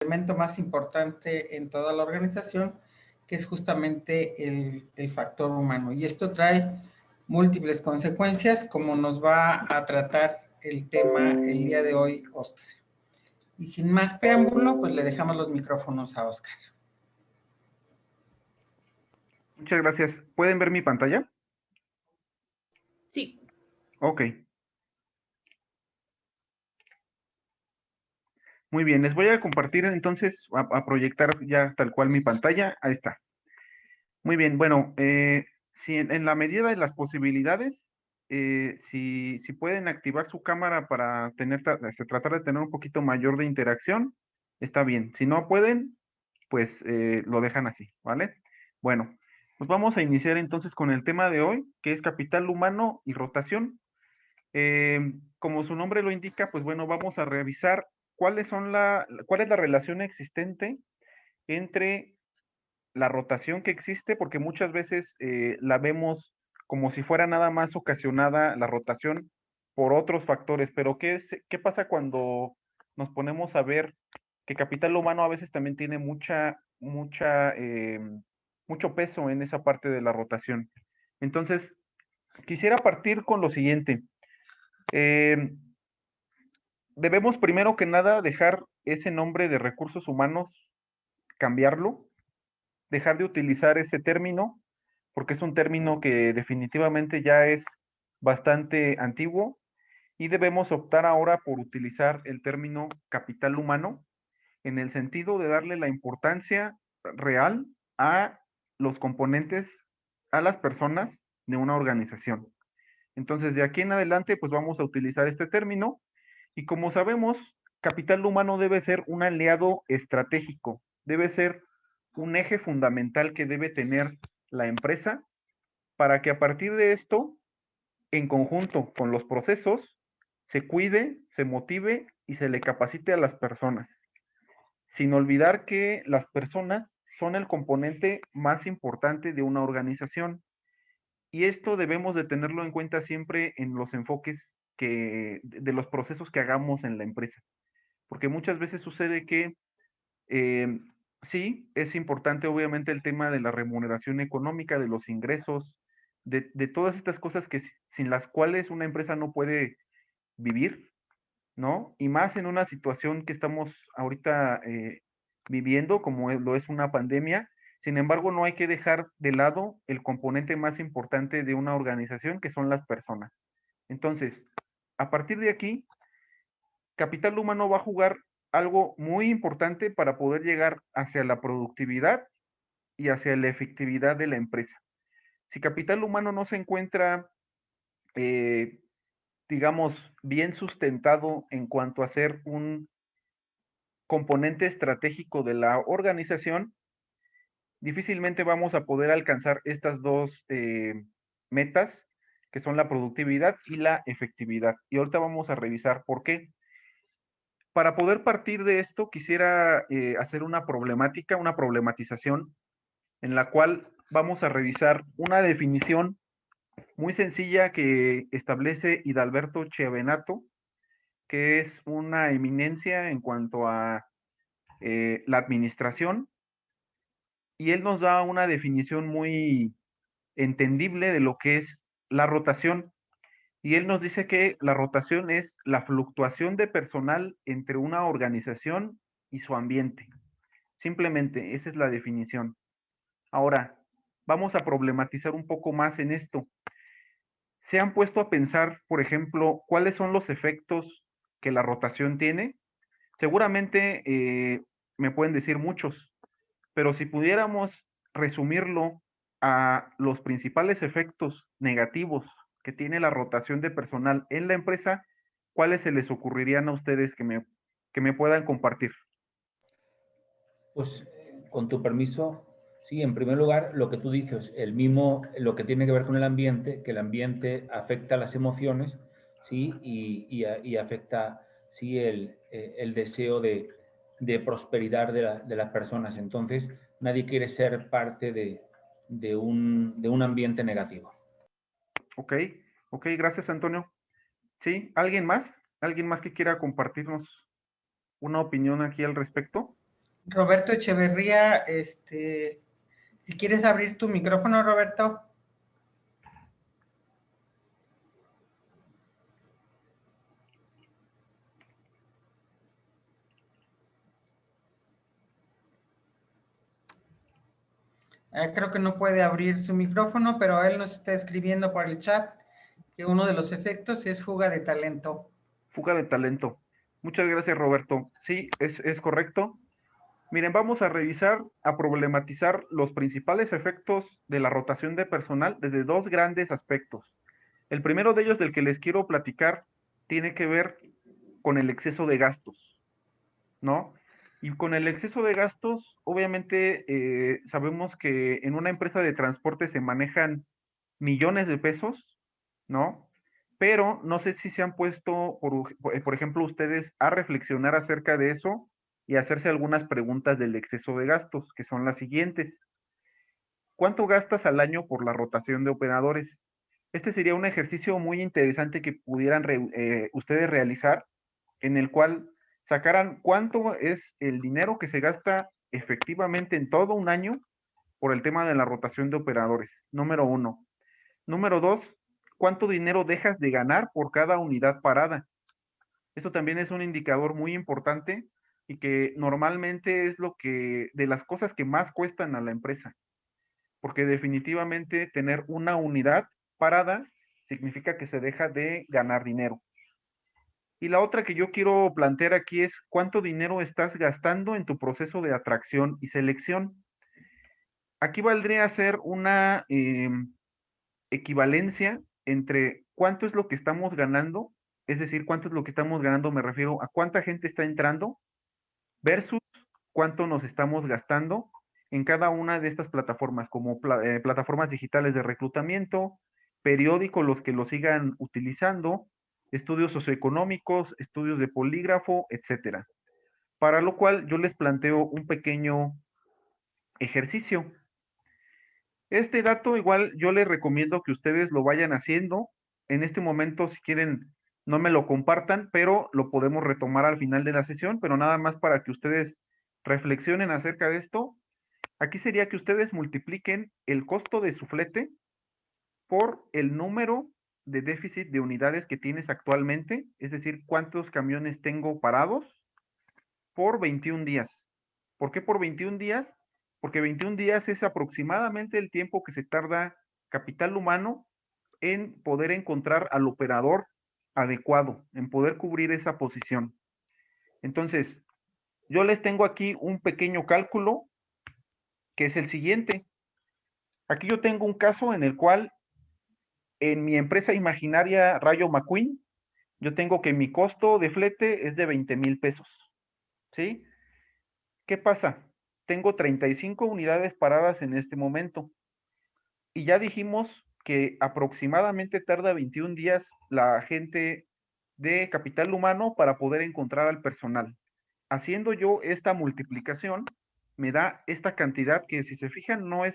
elemento más importante en toda la organización, que es justamente el factor humano. Y esto trae múltiples consecuencias, como nos va a tratar el tema el día de hoy, Oscar. Y sin más preámbulo, pues le dejamos los micrófonos a Oscar. Muchas gracias. ¿Pueden ver mi pantalla? Sí. Ok. Muy bien, les voy a compartir entonces, a proyectar ya tal cual mi pantalla. Ahí está. Muy bien, bueno, si en la medida de las posibilidades, si pueden activar su cámara para tratar de tener un poquito mayor de interacción, está bien. Si no pueden, pues lo dejan así, ¿vale? Bueno, pues vamos a iniciar entonces con el tema de hoy, que es capital humano y rotación. Como su nombre lo indica, pues bueno, vamos a revisar cuál es la relación existente entre la rotación que existe, porque muchas veces la vemos como si fuera nada más ocasionada la rotación por otros factores, pero ¿qué pasa cuando nos ponemos a ver que capital humano a veces también tiene mucho peso en esa parte de la rotación? Entonces, quisiera partir con lo siguiente. Debemos primero que nada dejar ese nombre de recursos humanos, cambiarlo, dejar de utilizar ese término, porque es un término que definitivamente ya es bastante antiguo, y debemos optar ahora por utilizar el término capital humano en el sentido de darle la importancia real a los componentes, a las personas de una organización. Entonces, de aquí en adelante, pues vamos a utilizar este término, y como sabemos, capital humano debe ser un aliado estratégico, debe ser un eje fundamental que debe tener la empresa para que a partir de esto, en conjunto con los procesos, se cuide, se motive y se le capacite a las personas, sin olvidar que las personas son el componente más importante de una organización. Y esto debemos de tenerlo en cuenta siempre en los enfoques de los procesos que hagamos en la empresa. Porque muchas veces sucede que sí, es importante obviamente el tema de la remuneración económica, de los ingresos, de todas estas cosas sin las cuales una empresa no puede vivir, ¿no? Y más en una situación que estamos ahorita viviendo, como lo es una pandemia. Sin embargo, no hay que dejar de lado el componente más importante de una organización, que son las personas. Entonces, a partir de aquí, capital humano va a jugar algo muy importante para poder llegar hacia la productividad y hacia la efectividad de la empresa. Si capital humano no se encuentra, eh, digamos, bien sustentado en cuanto a ser un componente estratégico de la organización, difícilmente vamos a poder alcanzar estas dos metas, que son la productividad y la efectividad. Y ahorita vamos a revisar por qué. Para poder partir de esto, quisiera hacer una problematización, en la cual vamos a revisar una definición muy sencilla que establece Hidalberto Chiavenato, que es una eminencia en cuanto a la administración, y él nos da una definición muy entendible de lo que es la rotación. Y él nos dice que la rotación es la fluctuación de personal entre una organización y su ambiente. Simplemente, esa es la definición. Ahora, vamos a problematizar un poco más en esto. ¿Se han puesto a pensar, por ejemplo, cuáles son los efectos que la rotación tiene? Seguramente me pueden decir muchos, pero si pudiéramos resumirlo a los principales efectos negativos que tiene la rotación de personal en la empresa, ¿cuáles se les ocurrirían a ustedes que me puedan compartir? Pues con tu permiso, sí, en primer lugar, lo que tú dices, lo que tiene que ver con el ambiente, que el ambiente afecta las emociones, sí, y afecta, sí, el deseo de prosperidad de las personas. Entonces, nadie quiere ser parte de un ambiente negativo. Ok, gracias, Antonio. ¿Sí? ¿Alguien más? ¿Alguien más que quiera compartirnos una opinión aquí al respecto? Roberto Echeverría, si quieres abrir tu micrófono, Roberto. Creo que no puede abrir su micrófono, pero él nos está escribiendo por el chat que uno de los efectos es fuga de talento. Fuga de talento. Muchas gracias, Roberto. Sí, es correcto. Miren, vamos a revisar, a problematizar los principales efectos de la rotación de personal desde dos grandes aspectos. El primero de ellos del que les quiero platicar tiene que ver con el exceso de gastos, ¿no? Y con el exceso de gastos, obviamente sabemos que en una empresa de transporte se manejan millones de pesos, ¿no? Pero no sé si se han puesto, por ejemplo, ustedes a reflexionar acerca de eso y hacerse algunas preguntas del exceso de gastos, que son las siguientes. ¿Cuánto gastas al año por la rotación de operadores? Este sería un ejercicio muy interesante que pudieran ustedes realizar, en el cual sacaran cuánto es el dinero que se gasta efectivamente en todo un año por el tema de la rotación de operadores. Número uno. Número dos, ¿cuánto dinero dejas de ganar por cada unidad parada? Eso también es un indicador muy importante y que normalmente es de las cosas que más cuestan a la empresa, porque definitivamente tener una unidad parada significa que se deja de ganar dinero. Y la otra que yo quiero plantear aquí es cuánto dinero estás gastando en tu proceso de atracción y selección. Aquí valdría ser una equivalencia entre cuánto es lo que estamos ganando, es decir, cuánto es lo que estamos ganando, me refiero a cuánta gente está entrando versus cuánto nos estamos gastando en cada una de estas plataformas, como plataformas digitales de reclutamiento, periódicos los que lo sigan utilizando, estudios socioeconómicos, estudios de polígrafo, etcétera. Para lo cual yo les planteo un pequeño ejercicio. Este dato igual yo les recomiendo que ustedes lo vayan haciendo. En este momento, si quieren, no me lo compartan, pero lo podemos retomar al final de la sesión, pero nada más para que ustedes reflexionen acerca de esto. Aquí sería que ustedes multipliquen el costo de su flete por el número de déficit de unidades que tienes actualmente, es decir, cuántos camiones tengo parados por 21 días. ¿Por qué por 21 días? Porque 21 días es aproximadamente el tiempo que se tarda capital humano en poder encontrar al operador adecuado, en poder cubrir esa posición. Entonces, yo les tengo aquí un pequeño cálculo que es el siguiente. Aquí yo tengo un caso en el cual en mi empresa imaginaria Rayo McQueen, yo tengo que mi costo de flete es de 20,000 pesos. ¿Sí? ¿Qué pasa? Tengo 35 unidades paradas en este momento. Y ya dijimos que aproximadamente tarda 21 días la gente de capital humano para poder encontrar al personal. Haciendo yo esta multiplicación, me da esta cantidad que si se fijan no es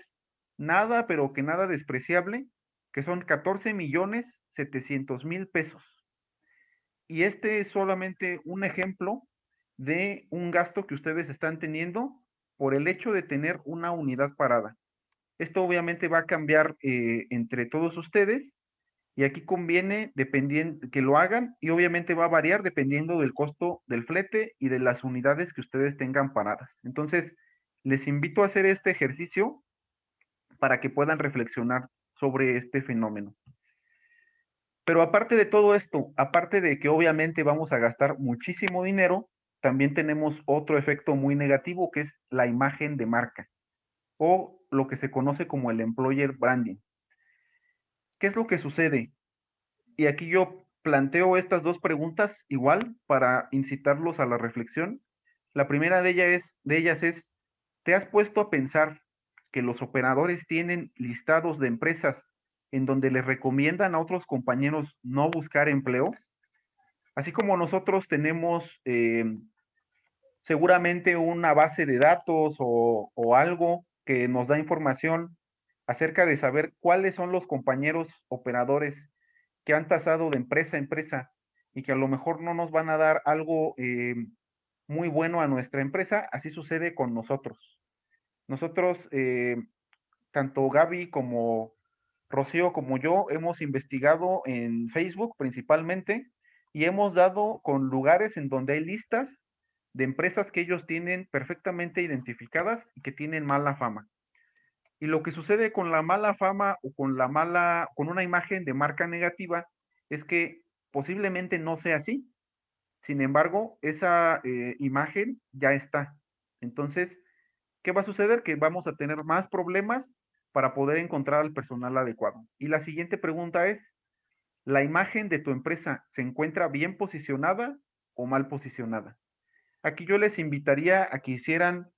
nada, pero que nada despreciable, que son 14,700,000 pesos. Y este es solamente un ejemplo de un gasto que ustedes están teniendo por el hecho de tener una unidad parada. Esto obviamente va a cambiar entre todos ustedes y aquí conviene dependiendo que lo hagan y obviamente va a variar dependiendo del costo del flete y de las unidades que ustedes tengan paradas. Entonces, les invito a hacer este ejercicio para que puedan reflexionar sobre este fenómeno. Pero aparte de todo esto, aparte de que obviamente vamos a gastar muchísimo dinero, también tenemos otro efecto muy negativo que es la imagen de marca o lo que se conoce como el employer branding. ¿Qué es lo que sucede? Y aquí yo planteo estas dos preguntas igual para incitarlos a la reflexión. La primera de ellas es, ¿te has puesto a pensar que los operadores tienen listados de empresas en donde les recomiendan a otros compañeros no buscar empleo? Así como nosotros tenemos seguramente una base de datos o algo que nos da información acerca de saber cuáles son los compañeros operadores que han tasado de empresa a empresa y que a lo mejor no nos van a dar algo muy bueno a nuestra empresa, así sucede con nosotros. Nosotros, tanto Gaby como Rocío como yo, hemos investigado en Facebook principalmente y hemos dado con lugares en donde hay listas de empresas que ellos tienen perfectamente identificadas y que tienen mala fama. Y lo que sucede con la mala fama o con una imagen de marca negativa es que posiblemente no sea así. Sin embargo, esa imagen ya está. Entonces, ¿qué va a suceder? Que vamos a tener más problemas para poder encontrar al personal adecuado. Y la siguiente pregunta es, ¿la imagen de tu empresa se encuentra bien posicionada o mal posicionada? Aquí yo les invitaría a que hicieran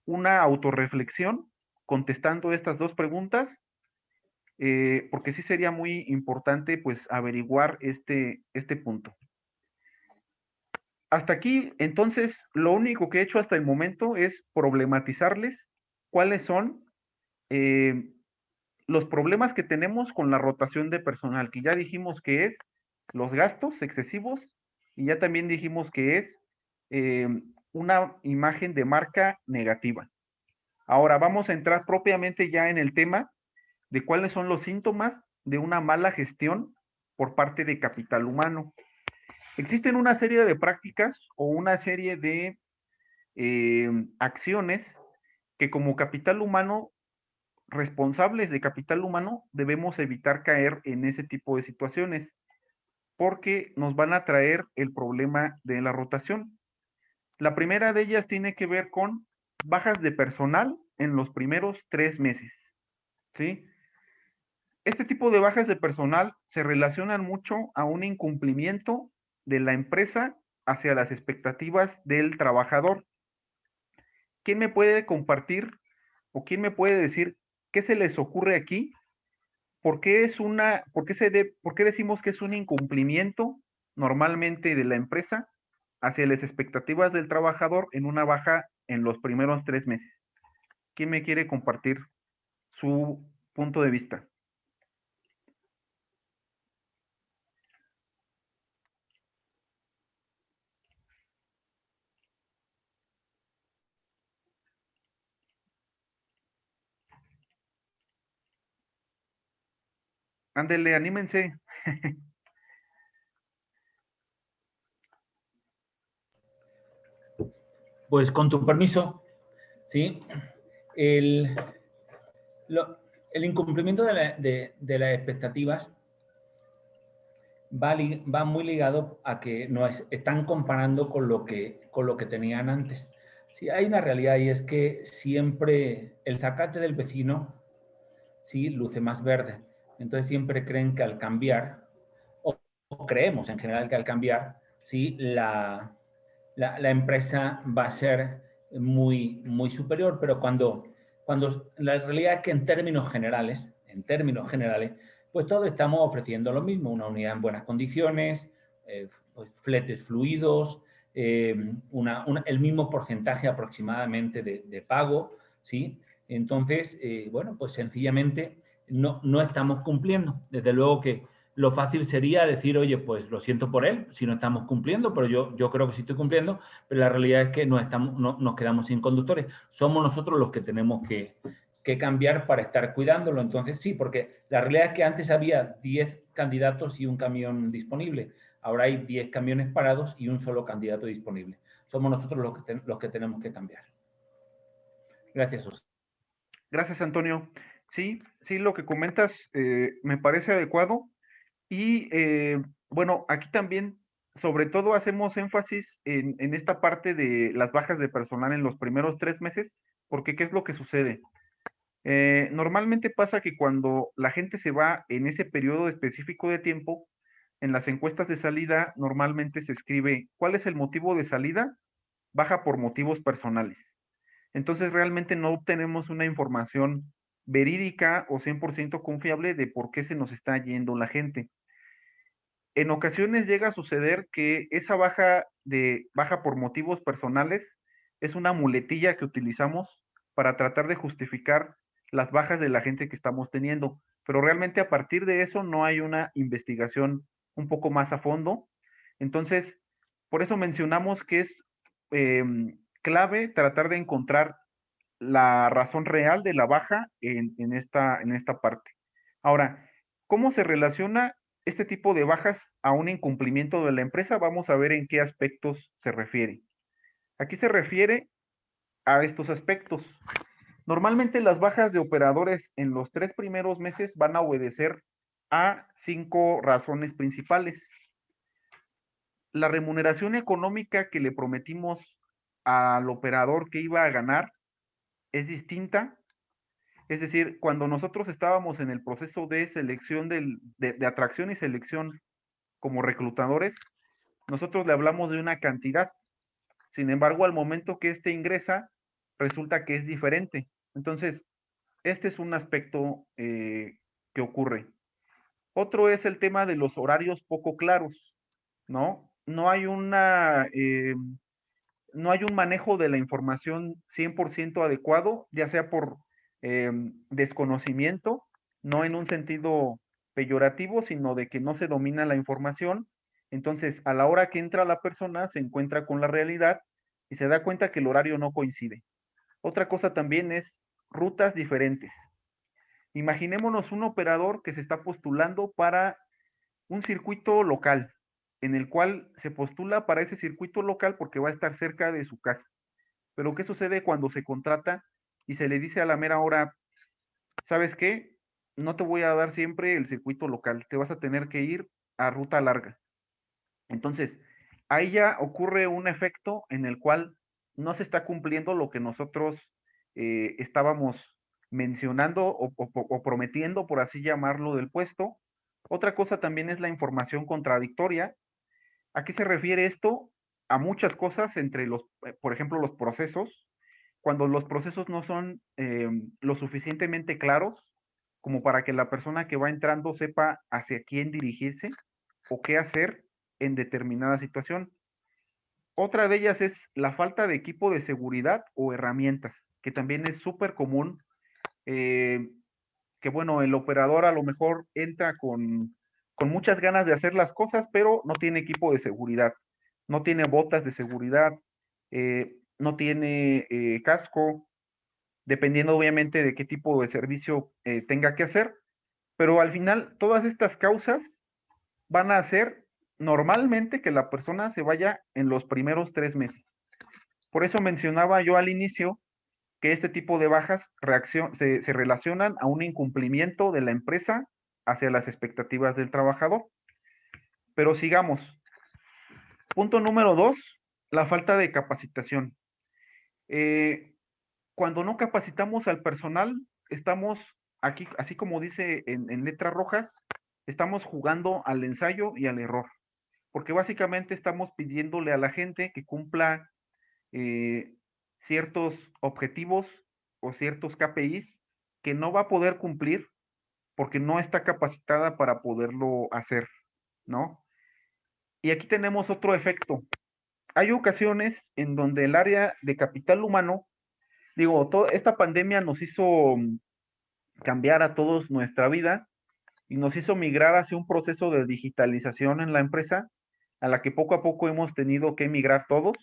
una autorreflexión contestando estas dos preguntas, porque sí sería muy importante pues averiguar este punto. Hasta aquí, entonces, lo único que he hecho hasta el momento es problematizarles cuáles son eh, los problemas que tenemos con la rotación de personal, que ya dijimos que es los gastos excesivos y ya también dijimos que es eh, una imagen de marca negativa. Ahora vamos a entrar propiamente ya en el tema de cuáles son los síntomas de una mala gestión por parte de capital humano. Existen una serie de prácticas o una serie de acciones que como capital humano, responsables de capital humano, debemos evitar caer en ese tipo de situaciones porque nos van a traer el problema de la rotación. La primera de ellas tiene que ver con bajas de personal en los primeros 3 meses, ¿sí? Este tipo de bajas de personal se relacionan mucho a un incumplimiento de la empresa hacia las expectativas del trabajador. ¿Quién me puede compartir o quién me puede decir qué se les ocurre aquí? ¿Por qué decimos que es un incumplimiento normalmente de la empresa hacia las expectativas del trabajador en una baja en los primeros 3 meses? ¿Quién me quiere compartir su punto de vista? Ándele, anímense. Pues con tu permiso, ¿sí? El, el incumplimiento de las expectativas va muy ligado a que nos están comparando con lo que tenían antes. Sí, hay una realidad y es que siempre el zacate del vecino, sí, luce más verde. Entonces siempre creen que al cambiar, o creemos en general que al cambiar, sí, la empresa va a ser muy superior, pero cuando la realidad es que en términos generales, pues todos estamos ofreciendo lo mismo, una unidad en buenas condiciones, pues fletes fluidos, el mismo porcentaje aproximadamente de pago, ¿sí? Entonces, bueno, pues sencillamente no estamos cumpliendo. Desde luego que lo fácil sería decir, oye, pues lo siento por él, si no estamos cumpliendo, pero yo creo que sí estoy cumpliendo, pero la realidad es que nos quedamos sin conductores. Somos nosotros los que tenemos que cambiar para estar cuidándolo. Entonces, sí, porque la realidad es que antes había 10 candidatos y un camión disponible. Ahora hay 10 camiones parados y un solo candidato disponible. Somos nosotros los que tenemos que cambiar. Gracias, José. Gracias, Antonio. Sí, sí, lo que comentas me parece adecuado. Y bueno, aquí también, sobre todo, hacemos énfasis en esta parte de las bajas de personal en los primeros 3 meses, porque ¿qué es lo que sucede? Normalmente pasa que cuando la gente se va en ese periodo específico de tiempo, en las encuestas de salida normalmente se escribe cuál es el motivo de salida, baja por motivos personales. Entonces realmente no obtenemos una información verídica o 100% confiable de por qué se nos está yendo la gente. En ocasiones llega a suceder que esa baja por motivos personales es una muletilla que utilizamos para tratar de justificar las bajas de la gente que estamos teniendo, pero realmente a partir de eso no hay una investigación un poco más a fondo. Entonces, por eso mencionamos que es clave tratar de encontrar la razón real de la baja en esta parte. Ahora, ¿cómo se relaciona este tipo de bajas a un incumplimiento de la empresa? Vamos a ver en qué aspectos se refiere. Aquí se refiere a estos aspectos. Normalmente las bajas de operadores en los 3 primeros meses van a obedecer a 5 razones principales. La remuneración económica que le prometimos al operador que iba a ganar es distinta. Es decir, cuando nosotros estábamos en el proceso de selección de atracción y selección como reclutadores, nosotros le hablamos de una cantidad. Sin embargo, al momento que éste ingresa, resulta que es diferente. Entonces, este es un aspecto que ocurre. Otro es el tema de los horarios poco claros, ¿no? No hay no hay un manejo de la información 100% adecuado, ya sea por desconocimiento, no en un sentido peyorativo, sino de que no se domina la información. Entonces, a la hora que entra la persona, se encuentra con la realidad y se da cuenta que el horario no coincide. Otra cosa también es rutas diferentes. Imaginémonos un operador que se está postulando para un circuito local, en el cual se postula para ese circuito local porque va a estar cerca de su casa. Pero ¿qué sucede cuando se contrata y se le dice a la mera hora, ¿sabes qué? No te voy a dar siempre el circuito local, te vas a tener que ir a ruta larga. Entonces, ahí ya ocurre un efecto en el cual no se está cumpliendo lo que nosotros estábamos mencionando o prometiendo, por así llamarlo, del puesto. Otra cosa también es la información contradictoria. ¿A qué se refiere esto? A muchas cosas, entre por ejemplo, los procesos. Cuando los procesos no son lo suficientemente claros como para que la persona que va entrando sepa hacia quién dirigirse o qué hacer en determinada situación. Otra de ellas es la falta de equipo de seguridad o herramientas, que también es súper común, eh, que bueno, el operador a lo mejor entra con muchas ganas de hacer las cosas, pero no tiene equipo de seguridad, no tiene botas de seguridad, no tiene casco, dependiendo obviamente de qué tipo de servicio tenga que hacer, pero al final todas estas causas van a hacer normalmente que la persona se vaya en los primeros 3 meses. Por eso mencionaba yo al inicio que este tipo de bajas se relacionan a un incumplimiento de la empresa hacia las expectativas del trabajador. Pero sigamos. Punto número 2, la falta de capacitación. Cuando no capacitamos al personal, estamos aquí, así como dice en letras rojas, estamos jugando al ensayo y al error, porque básicamente estamos pidiéndole a la gente que cumpla ciertos objetivos o ciertos KPIs que no va a poder cumplir porque no está capacitada para poderlo hacer, ¿no? Y aquí tenemos otro efecto. Hay ocasiones en donde el área de capital humano, digo, esta pandemia nos hizo cambiar a todos nuestra vida y nos hizo migrar hacia un proceso de digitalización en la empresa a la que poco a poco hemos tenido que migrar todos.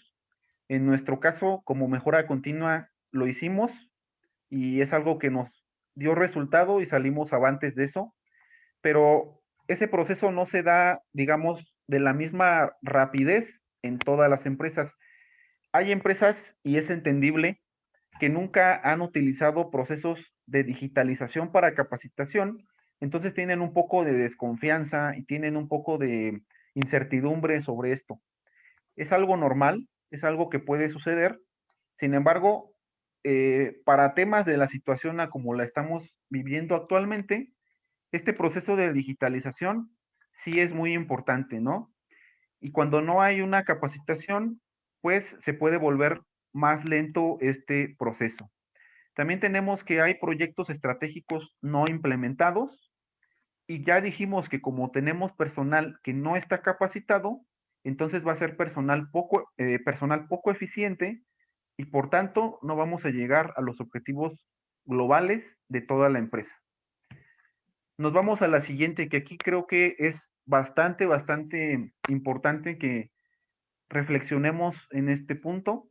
En nuestro caso, como mejora continua, lo hicimos y es algo que nos dio resultado y salimos avantes de eso, pero ese proceso no se da, digamos, de la misma rapidez en todas las empresas. Hay empresas, y es entendible, que nunca han utilizado procesos de digitalización para capacitación, entonces tienen un poco de desconfianza y tienen un poco de incertidumbre sobre esto. Es algo normal, es algo que puede suceder. Sin embargo, para temas de la situación a como la estamos viviendo actualmente, este proceso de digitalización sí es muy importante, ¿no? Y cuando no hay una capacitación, pues se puede volver más lento este proceso. También tenemos que hay proyectos estratégicos no implementados y ya dijimos que como tenemos personal que no está capacitado, entonces va a ser personal poco eficiente y por tanto no vamos a llegar a los objetivos globales de toda la empresa. Nos vamos a la siguiente, que aquí creo que es bastante importante reflexionemos en este punto,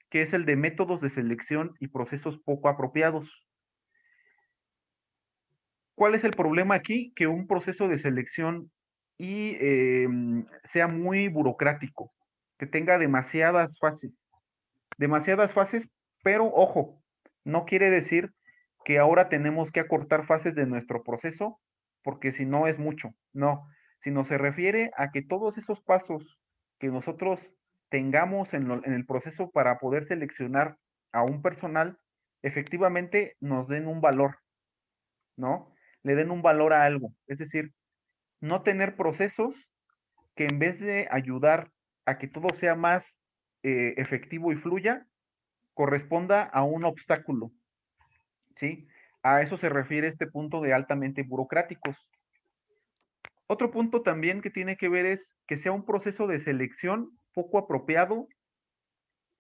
que es el de métodos de selección y procesos poco apropiados. ¿Cuál es el problema aquí? Que un proceso de selección sea muy burocrático, que tenga demasiadas fases, pero ojo, no quiere decir que ahora tenemos que acortar fases de nuestro proceso, porque si no es mucho, no, sino se refiere a que todos esos pasos que nosotros tengamos en el proceso para poder seleccionar a un personal, efectivamente nos den un valor, ¿no? Le den un valor a algo. Es decir, no tener procesos que en vez de ayudar a que todo sea más efectivo y fluya, corresponda a un obstáculo, ¿sí? A eso se refiere este punto de altamente burocráticos. Otro punto también que tiene que ver es que sea un proceso de selección poco apropiado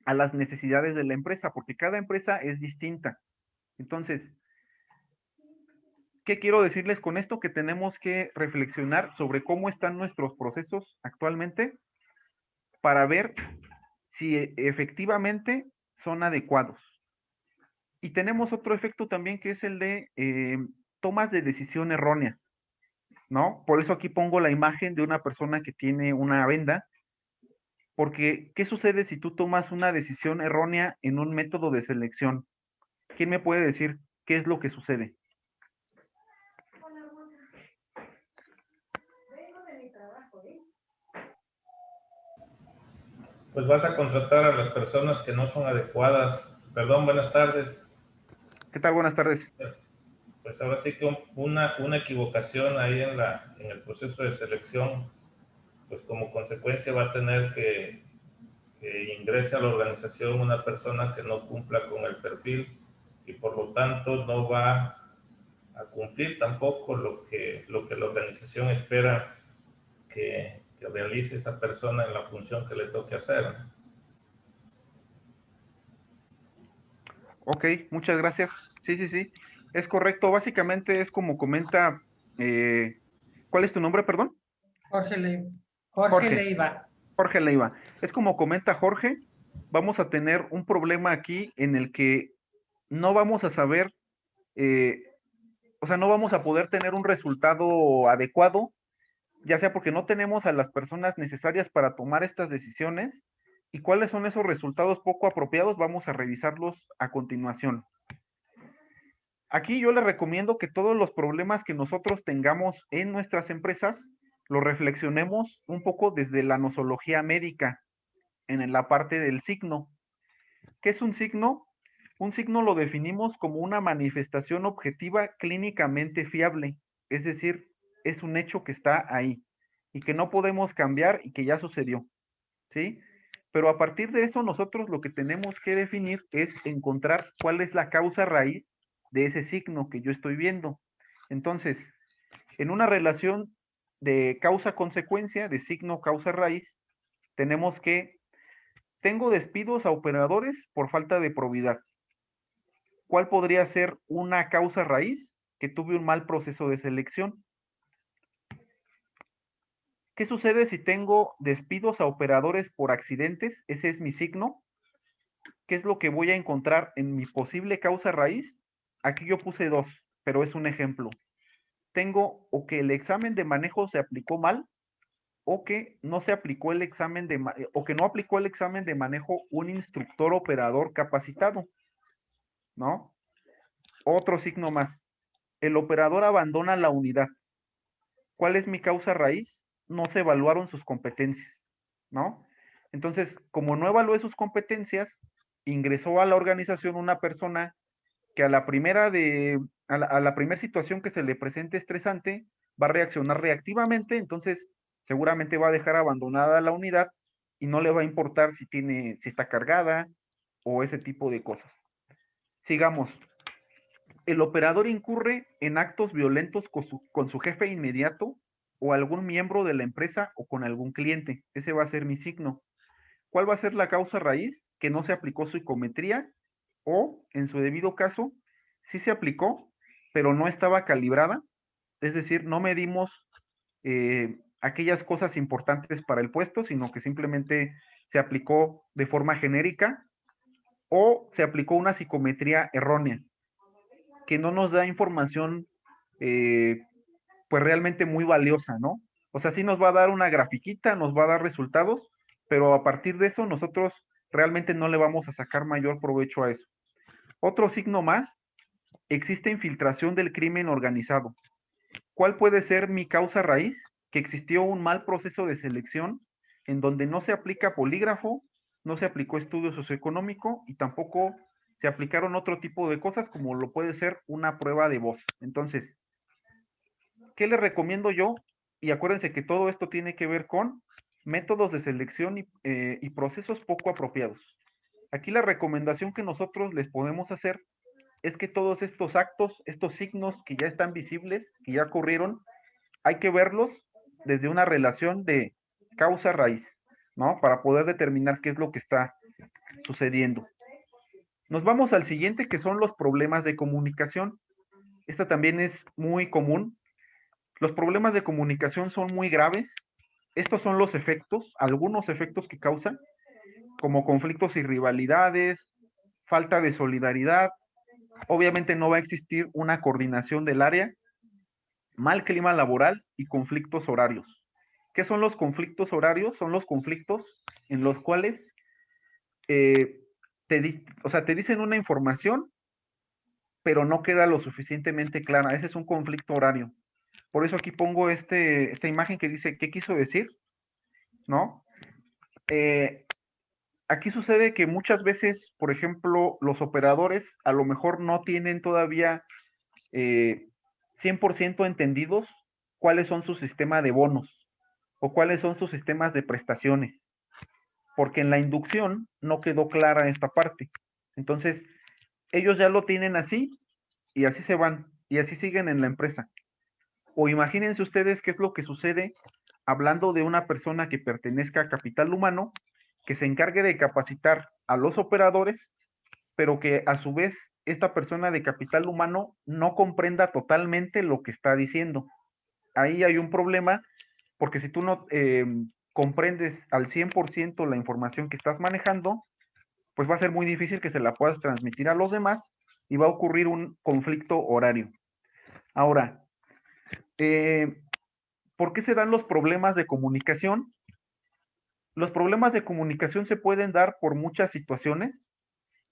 a las necesidades de la empresa, porque cada empresa es distinta. Entonces, ¿qué quiero decirles con esto? Que tenemos que reflexionar sobre cómo están nuestros procesos actualmente para ver si efectivamente son adecuados. Y tenemos otro efecto también que es el de tomas de decisión errónea, ¿no? Por eso aquí pongo la imagen de una persona que tiene una venda, porque ¿qué sucede si tú tomas una decisión errónea en un método de selección? ¿Quién me puede decir qué es lo que sucede? Pues vas a contratar a las personas que no son adecuadas. Perdón, buenas tardes. ¿Qué tal? Buenas tardes. Pues ahora sí que una equivocación ahí en el proceso de selección, pues como consecuencia va a tener que ingrese a la organización una persona que no cumpla con el perfil y por lo tanto no va a cumplir tampoco lo que la organización espera que realice esa persona en la función que le toque hacer. Ok, muchas gracias. Sí, sí, sí. Es correcto. Básicamente es como comenta. ¿Cuál es tu nombre, perdón? Jorge Jorge. Leiva. Jorge Leiva. Es como comenta Jorge. Vamos a tener un problema aquí en el que no vamos a saber, o sea, no vamos a poder tener un resultado adecuado, ya sea porque no tenemos a las personas necesarias para tomar estas decisiones. ¿Y cuáles son esos resultados poco apropiados? Vamos a revisarlos a continuación. Aquí yo les recomiendo que todos los problemas que nosotros tengamos en nuestras empresas los reflexionemos un poco desde la nosología médica, en la parte del signo. ¿Qué es un signo? Un signo lo definimos como una manifestación objetiva clínicamente fiable, es decir, es un hecho que está ahí y que no podemos cambiar y que ya sucedió, ¿sí? Pero a partir de eso nosotros lo que tenemos que definir es encontrar cuál es la causa raíz de ese signo que yo estoy viendo. Entonces, en una relación de causa-consecuencia, de signo causa-raíz, tenemos que tengo despidos a operadores por falta de probidad. ¿Cuál podría ser una causa raíz? Que tuve un mal proceso de selección. ¿Qué sucede si tengo despidos a operadores por accidentes? Ese es mi signo. ¿Qué es lo que voy a encontrar en mi posible causa raíz? Aquí yo puse 2, pero es un ejemplo. Tengo o que el examen de manejo se aplicó mal, o que no se aplicó el examen o que no aplicó el examen de manejo un instructor operador capacitado, ¿no? Otro signo más. El operador abandona la unidad. ¿Cuál es mi causa raíz? No se evaluaron sus competencias, ¿no? Entonces, como no evalué sus competencias, ingresó a la organización una persona que a la primera situación que se le presente estresante, va a reaccionar reactivamente, entonces seguramente va a dejar abandonada la unidad y no le va a importar si está cargada o ese tipo de cosas. Sigamos. El operador incurre en actos violentos con su jefe inmediato o algún miembro de la empresa o con algún cliente. Ese va a ser mi signo. ¿Cuál va a ser la causa raíz? Que no se aplicó psicometría o, en su debido caso, sí se aplicó, pero no estaba calibrada. Es decir, no medimos aquellas cosas importantes para el puesto, sino que simplemente se aplicó de forma genérica o se aplicó una psicometría errónea, que no nos da información pues realmente muy valiosa, ¿no? O sea, sí nos va a dar una grafiquita, nos va a dar resultados, pero a partir de eso nosotros realmente no le vamos a sacar mayor provecho a eso. Otro signo más, existe infiltración del crimen organizado. ¿Cuál puede ser mi causa raíz? Que existió un mal proceso de selección en donde no se aplica polígrafo, no se aplicó estudio socioeconómico y tampoco se aplicaron otro tipo de cosas como lo puede ser una prueba de voz. Entonces, ¿qué les recomiendo yo? Y acuérdense que todo esto tiene que ver con métodos de selección y procesos poco apropiados. Aquí la recomendación que nosotros les podemos hacer es que todos estos actos, estos signos que ya están visibles, que ya ocurrieron, hay que verlos desde una relación de causa-raíz, ¿no? Para poder determinar qué es lo que está sucediendo. Nos vamos al siguiente, que son los problemas de comunicación. Esta también es muy común. Los problemas de comunicación son muy graves. Estos son los efectos, algunos efectos que causan, como conflictos y rivalidades, falta de solidaridad. Obviamente no va a existir una coordinación del área, mal clima laboral y conflictos horarios. ¿Qué son los conflictos horarios? Son los conflictos en los cuales te dicen una información, pero no queda lo suficientemente clara. Ese es un conflicto horario. Por eso aquí pongo esta imagen que dice, ¿qué quiso decir? ¿No? Aquí sucede que muchas veces, por ejemplo, los operadores a lo mejor no tienen todavía 100% entendidos cuáles son su sistema de bonos o cuáles son sus sistemas de prestaciones, porque en la inducción no quedó clara esta parte. Entonces, ellos ya lo tienen así y así se van y así siguen en la empresa. O imagínense ustedes qué es lo que sucede hablando de una persona que pertenezca a capital humano, que se encargue de capacitar a los operadores, pero que a su vez esta persona de capital humano no comprenda totalmente lo que está diciendo. Ahí hay un problema, porque si tú no comprendes al 100% la información que estás manejando, pues va a ser muy difícil que se la puedas transmitir a los demás y va a ocurrir un conflicto horario. Ahora, ¿por qué se dan los problemas de comunicación? Los problemas de comunicación se pueden dar por muchas situaciones,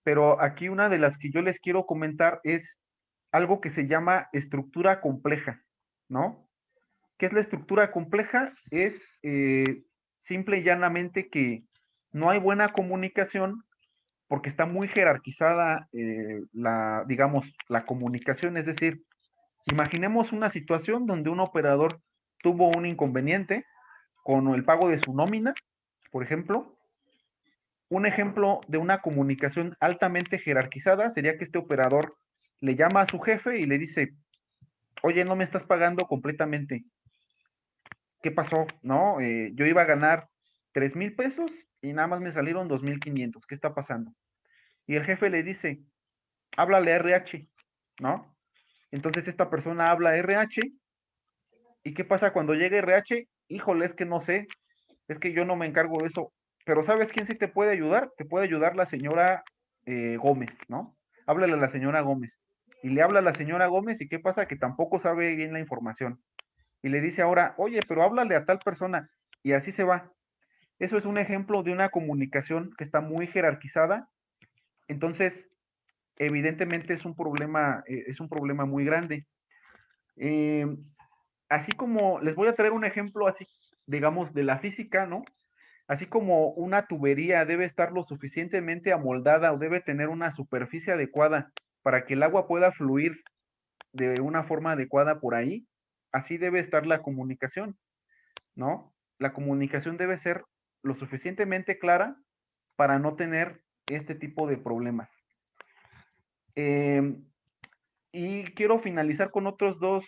pero aquí una de las que yo les quiero comentar es algo que se llama estructura compleja, ¿no? ¿Qué es la estructura compleja? Es simple y llanamente que no hay buena comunicación porque está muy jerarquizada digamos, la comunicación. Es decir, imaginemos una situación donde un operador tuvo un inconveniente con el pago de su nómina, por ejemplo. Un ejemplo de una comunicación altamente jerarquizada sería que este operador le llama a su jefe y le dice, oye, no me estás pagando completamente. ¿Qué pasó? No, yo iba a ganar 3,000 pesos y nada más me salieron 2,500. ¿Qué está pasando? Y el jefe le dice, háblale a RH, ¿no? Entonces esta persona habla a RH. ¿Y qué pasa cuando llega RH? Híjole, es que no sé, es que yo no me encargo de eso. Pero ¿sabes quién sí te puede ayudar? Te puede ayudar la señora Gómez, ¿no? Háblale a la señora Gómez. Y le habla a la señora Gómez y ¿qué pasa? Que tampoco sabe bien la información. Y le dice ahora, oye, pero háblale a tal persona. Y así se va. Eso es un ejemplo de una comunicación que está muy jerarquizada. Entonces, evidentemente es un problema muy grande. Así como les voy a traer un ejemplo así, digamos, de la física, ¿no? Así como una tubería debe estar lo suficientemente amoldada o debe tener una superficie adecuada para que el agua pueda fluir de una forma adecuada por ahí, así debe estar la comunicación, ¿no? La comunicación debe ser lo suficientemente clara para no tener este tipo de problemas. Y quiero finalizar con otras dos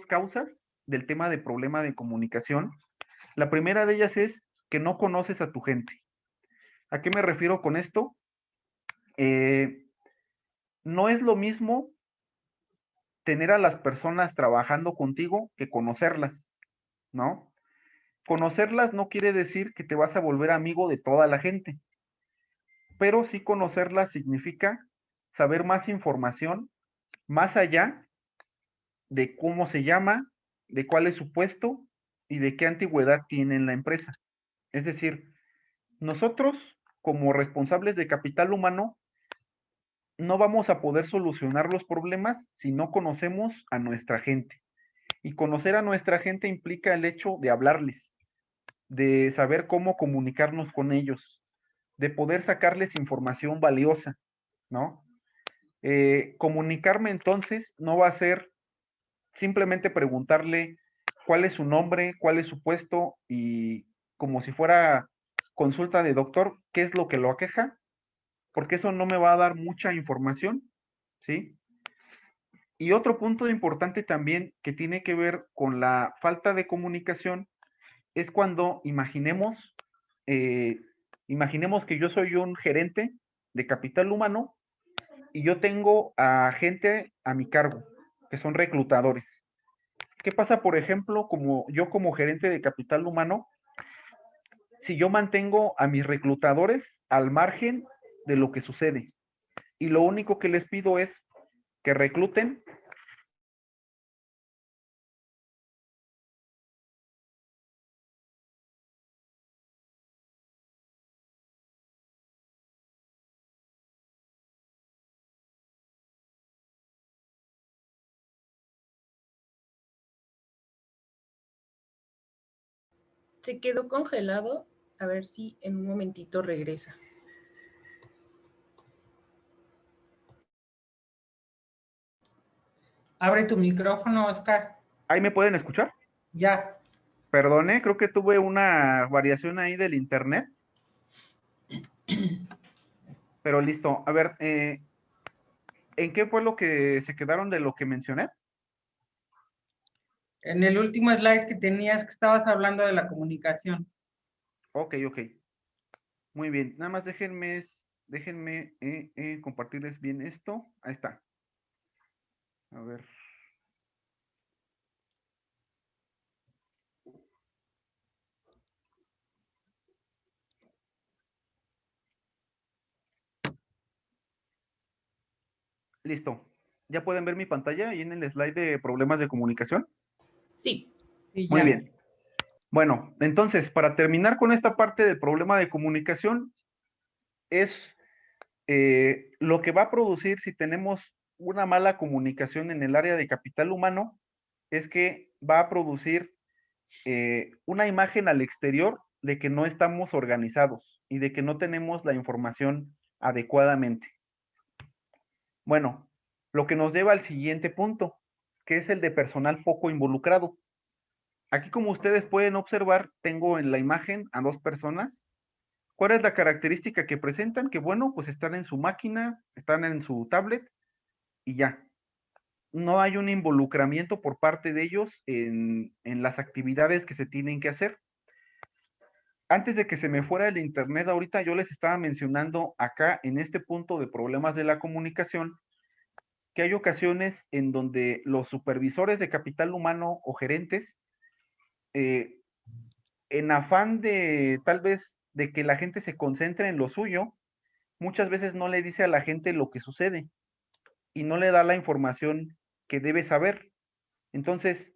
causas del tema de problema de comunicación. La primera de ellas es que no conoces a tu gente. ¿A qué me refiero con esto? No es lo mismo tener a las personas trabajando contigo que conocerlas, ¿no? Conocerlas no quiere decir que te vas a volver amigo de toda la gente, pero sí conocerlas significa saber más información más allá de cómo se llama, de cuál es su puesto y de qué antigüedad tiene en la empresa. Es decir, nosotros como responsables de capital humano no vamos a poder solucionar los problemas si no conocemos a nuestra gente. Y conocer a nuestra gente implica el hecho de hablarles, de saber cómo comunicarnos con ellos, de poder sacarles información valiosa, ¿no? Comunicarme entonces no va a ser simplemente preguntarle cuál es su nombre, cuál es su puesto y como si fuera consulta de doctor, qué es lo que lo aqueja, porque eso no me va a dar mucha información, ¿sí? Y otro punto importante también que tiene que ver con la falta de comunicación es cuando eh, imaginemos que yo soy un gerente de capital humano y yo tengo a gente a mi cargo, que son reclutadores. ¿Qué pasa, por ejemplo, como yo como gerente de capital humano, si yo mantengo a mis reclutadores al margen de lo que sucede? Y lo único que les pido es que recluten. Se quedó congelado. A ver si en un momentito regresa. Abre tu micrófono, Oscar. ¿Ahí me pueden escuchar? Ya. Perdone, creo que tuve una variación ahí del internet. Pero listo. A ver, ¿en qué fue lo que se quedaron de lo que mencioné? En el último slide que tenías, que estabas hablando de la comunicación. Ok, ok. Muy bien. Nada más déjenme compartirles bien esto. Ahí está. A ver. Listo. ¿Ya pueden ver mi pantalla ahí en el slide de problemas de comunicación? Sí. Sí, Muy ya. bien. Bueno, entonces, para terminar con esta parte del problema de comunicación, es lo que va a producir si tenemos una mala comunicación en el área de capital humano, es que va a producir una imagen al exterior de que no estamos organizados y de que no tenemos la información adecuadamente. Bueno, lo que nos lleva al siguiente punto, que es el de personal poco involucrado. Aquí, como ustedes pueden observar, tengo en la imagen a dos personas. ¿Cuál es la característica que presentan? Que bueno, pues están en su máquina, están en su tablet y ya. No hay un involucramiento por parte de ellos en las actividades que se tienen que hacer. Antes de que se me fuera el internet, ahorita yo les estaba mencionando acá en este punto de problemas de la comunicación, que hay ocasiones en donde los supervisores de capital humano o gerentes, eh, en afán de tal vez de que la gente se concentre en lo suyo, muchas veces no le dice a la gente lo que sucede y no le da la información que debe saber. Entonces,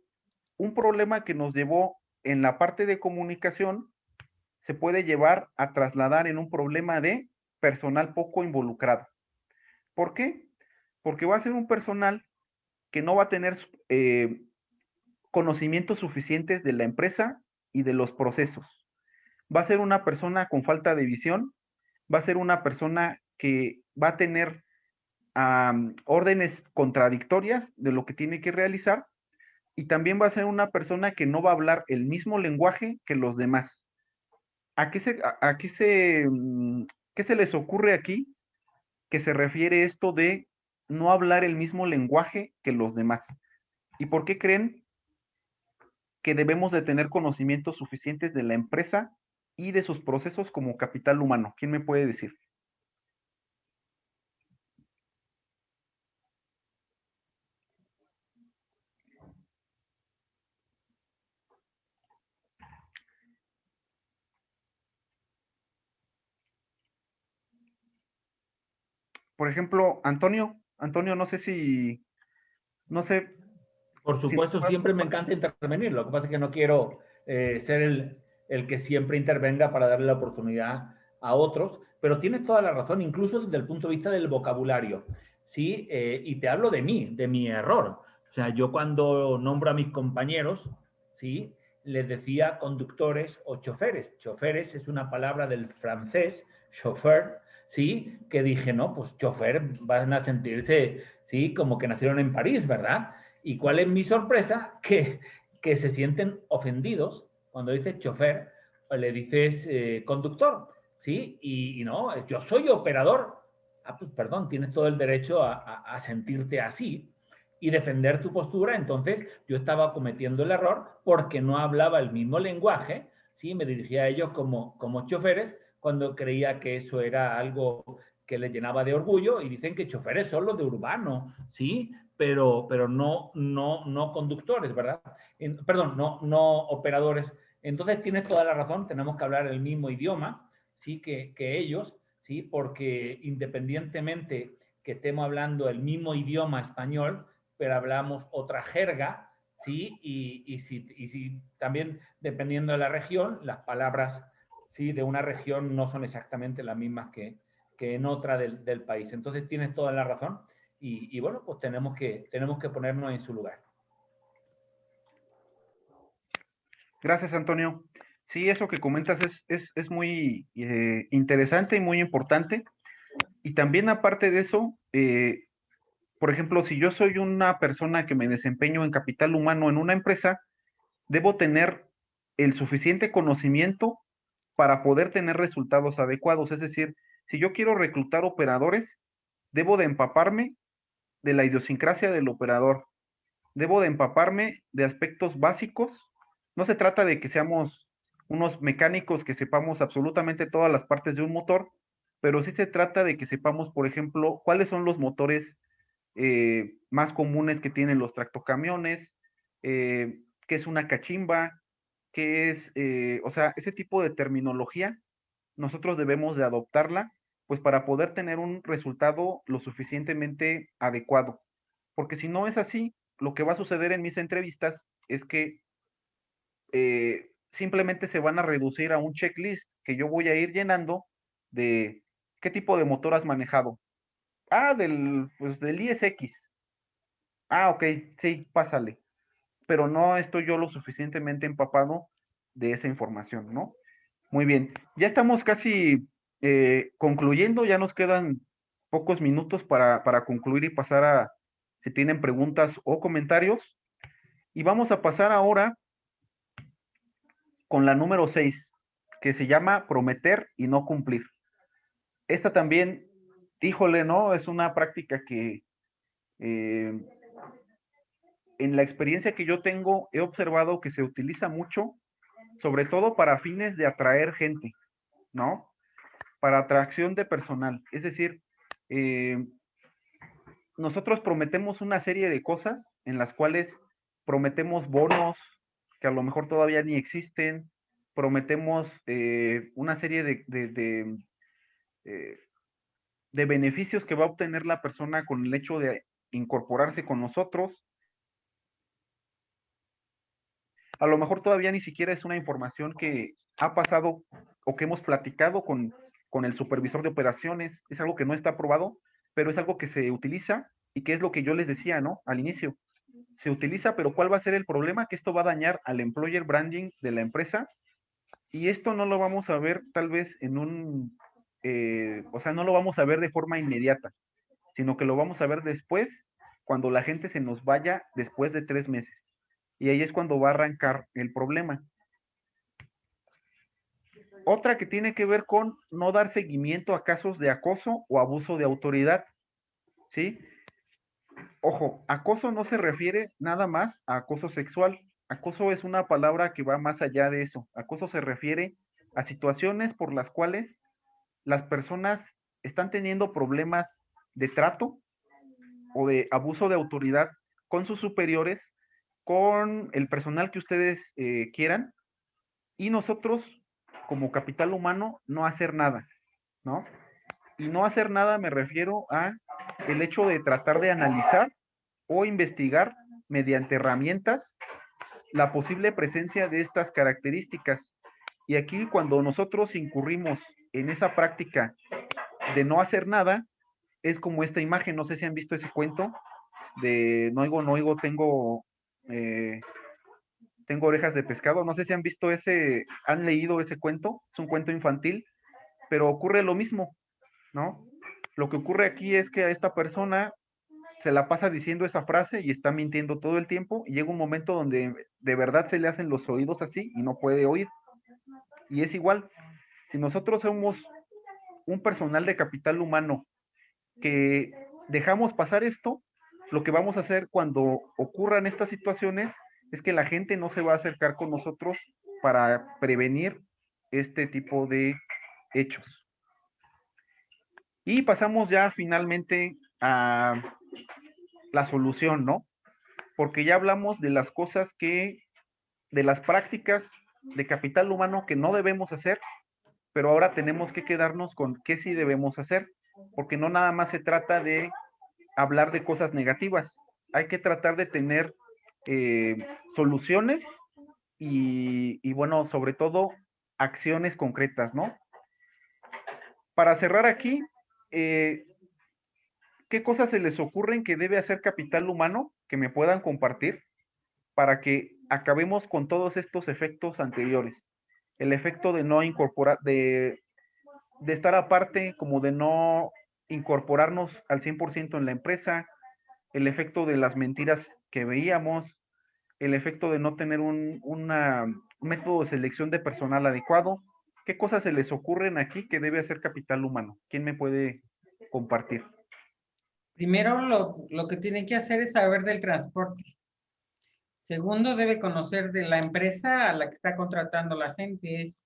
un problema que nos llevó en la parte de comunicación se puede llevar a trasladar en un problema de personal poco involucrado. ¿Por qué? Porque va a ser un personal que no va a tener conocimientos suficientes de la empresa y de los procesos. Va a ser una persona con falta de visión, va a ser una persona que va a tener órdenes contradictorias de lo que tiene que realizar y también va a ser una persona que no va a hablar el mismo lenguaje que los demás. ¿Qué se les ocurre aquí que se refiere esto de no hablar el mismo lenguaje que los demás? ¿Y por qué creen que debemos de tener conocimientos suficientes de la empresa y de sus procesos como capital humano? ¿Quién me puede decir? por ejemplo, Antonio, no sé si, no sé, Por si supuesto, siempre me encanta intervenir. Lo que pasa es que no quiero ser el que siempre intervenga para darle la oportunidad a otros, pero tienes toda la razón, incluso desde el punto de vista del vocabulario. ¿Sí? Y te hablo de mí, de mi error. O sea, yo cuando nombro a mis compañeros, ¿sí? Les decía conductores o choferes. Choferes es una palabra del francés, chauffeur, ¿sí? Que dije, no, pues chofer van a sentirse, ¿sí? Como que nacieron en París, ¿verdad? ¿Y cuál es mi sorpresa? Que se sienten ofendidos cuando dices chofer o le dices conductor, ¿sí? Y no, yo soy operador. Ah, pues perdón, tienes todo el derecho a sentirte así y defender tu postura. Entonces yo estaba cometiendo el error porque no hablaba el mismo lenguaje, ¿sí? Me dirigía a ellos como choferes cuando creía que eso era algo que les llenaba de orgullo, y dicen que choferes son los de urbano, ¿sí? Pero no conductores, ¿verdad? Perdón, no operadores. Entonces tienes toda la razón, tenemos que hablar el mismo idioma, ¿sí? Que ellos, ¿sí? Porque independientemente que estemos hablando el mismo idioma español, pero hablamos otra jerga, ¿sí? Y si también, dependiendo de la región, las palabras, ¿sí? De una región no son exactamente las mismas que en otra del país. Entonces tienes toda la razón y bueno, pues tenemos que ponernos en su lugar. gracias, Antonio. Sí, eso que comentas es muy interesante y muy importante. Y también aparte de eso, por ejemplo, si yo soy una persona que me desempeño en capital humano en una empresa, debo tener el suficiente conocimiento para poder tener resultados adecuados. Es decir, si yo quiero reclutar operadores, debo de empaparme de la idiosincrasia del operador, debo de empaparme de aspectos básicos. No se trata de que seamos unos mecánicos que sepamos absolutamente todas las partes de un motor, pero sí se trata de que sepamos, por ejemplo, cuáles son los motores más comunes que tienen los tractocamiones, qué es una cachimba, qué es, o sea, ese tipo de terminología, nosotros debemos de adoptarla, pues para poder tener un resultado lo suficientemente adecuado. Porque si no es así, lo que va a suceder en mis entrevistas es que simplemente se van a reducir a un checklist que yo voy a ir llenando de qué tipo de motor has manejado. Ah, pues del ISX. Ah, ok, sí, pásale. Pero no estoy yo lo suficientemente empapado de esa información, ¿no? Muy bien, ya estamos casi concluyendo, ya nos quedan pocos minutos para concluir y pasar a si tienen preguntas o comentarios. Y vamos a pasar ahora con la número 6, que se llama prometer y no cumplir. Esta también, híjole, ¿no? Es una práctica que en la experiencia que yo tengo he observado que se utiliza mucho, sobre todo para fines de atraer gente, ¿no? Para atracción de personal. Es decir, eh, nosotros prometemos una serie de cosas en las cuales prometemos bonos que a lo mejor todavía ni existen, prometemos una serie eh, de beneficios que va a obtener la persona con el hecho de incorporarse con nosotros. A lo mejor todavía ni siquiera es una información que ha pasado o que hemos platicado con el supervisor de operaciones, es algo que no está aprobado, pero es algo que se utiliza y que es lo que yo les decía, ¿no? Al inicio. Se utiliza, pero ¿cuál va a ser el problema? Que esto va a dañar al employer branding de la empresa y esto no lo vamos a ver tal vez en o sea, no lo vamos a ver de forma inmediata, sino que lo vamos a ver después, cuando la gente se nos vaya después de 3 meses. Y ahí es cuando va a arrancar el problema. Otra que tiene que ver con no dar seguimiento a casos de acoso o abuso de autoridad, ¿sí? Ojo, acoso no se refiere nada más a acoso sexual. Acoso es una palabra que va más allá de eso. Acoso se refiere a situaciones por las cuales las personas están teniendo problemas de trato o de abuso de autoridad con sus superiores, con el personal que ustedes quieran, y nosotros, como capital humano, no hacer nada, ¿no? Y no hacer nada me refiero a el hecho de tratar de analizar o investigar mediante herramientas la posible presencia de estas características. Y aquí cuando nosotros incurrimos en esa práctica de no hacer nada, es como esta imagen, no sé si han visto ese cuento de no oigo, tengo orejas de pescado, no sé si han visto han leído ese cuento, es un cuento infantil, pero ocurre lo mismo, ¿no? Lo que ocurre aquí es que a esta persona se la pasa diciendo esa frase y está mintiendo todo el tiempo y llega un momento donde de verdad se le hacen los oídos así y no puede oír. Y es igual, si nosotros somos un personal de capital humano que dejamos pasar esto, lo que vamos a hacer cuando ocurran estas situaciones es que la gente no se va a acercar con nosotros para prevenir este tipo de hechos. Y pasamos ya finalmente a la solución, ¿no? Porque ya hablamos de las cosas de las prácticas de capital humano que no debemos hacer, pero ahora tenemos que quedarnos con qué sí debemos hacer, porque no nada más se trata de hablar de cosas negativas, hay que tratar de tener soluciones y bueno, sobre todo acciones concretas, ¿no? Para cerrar aquí, ¿qué cosas se les ocurren que debe hacer capital humano que me puedan compartir para que acabemos con todos estos efectos anteriores? El efecto de no incorporar, de estar aparte, como de no incorporarnos al 100% en la empresa, el efecto de las mentiras que veíamos, el efecto de no tener un método de selección de personal adecuado. ¿Qué cosas se les ocurren aquí que debe hacer capital humano? ¿Quién me puede compartir? Primero, lo que tiene que hacer es saber del transporte. Segundo, debe conocer de la empresa a la que está contratando la gente. Es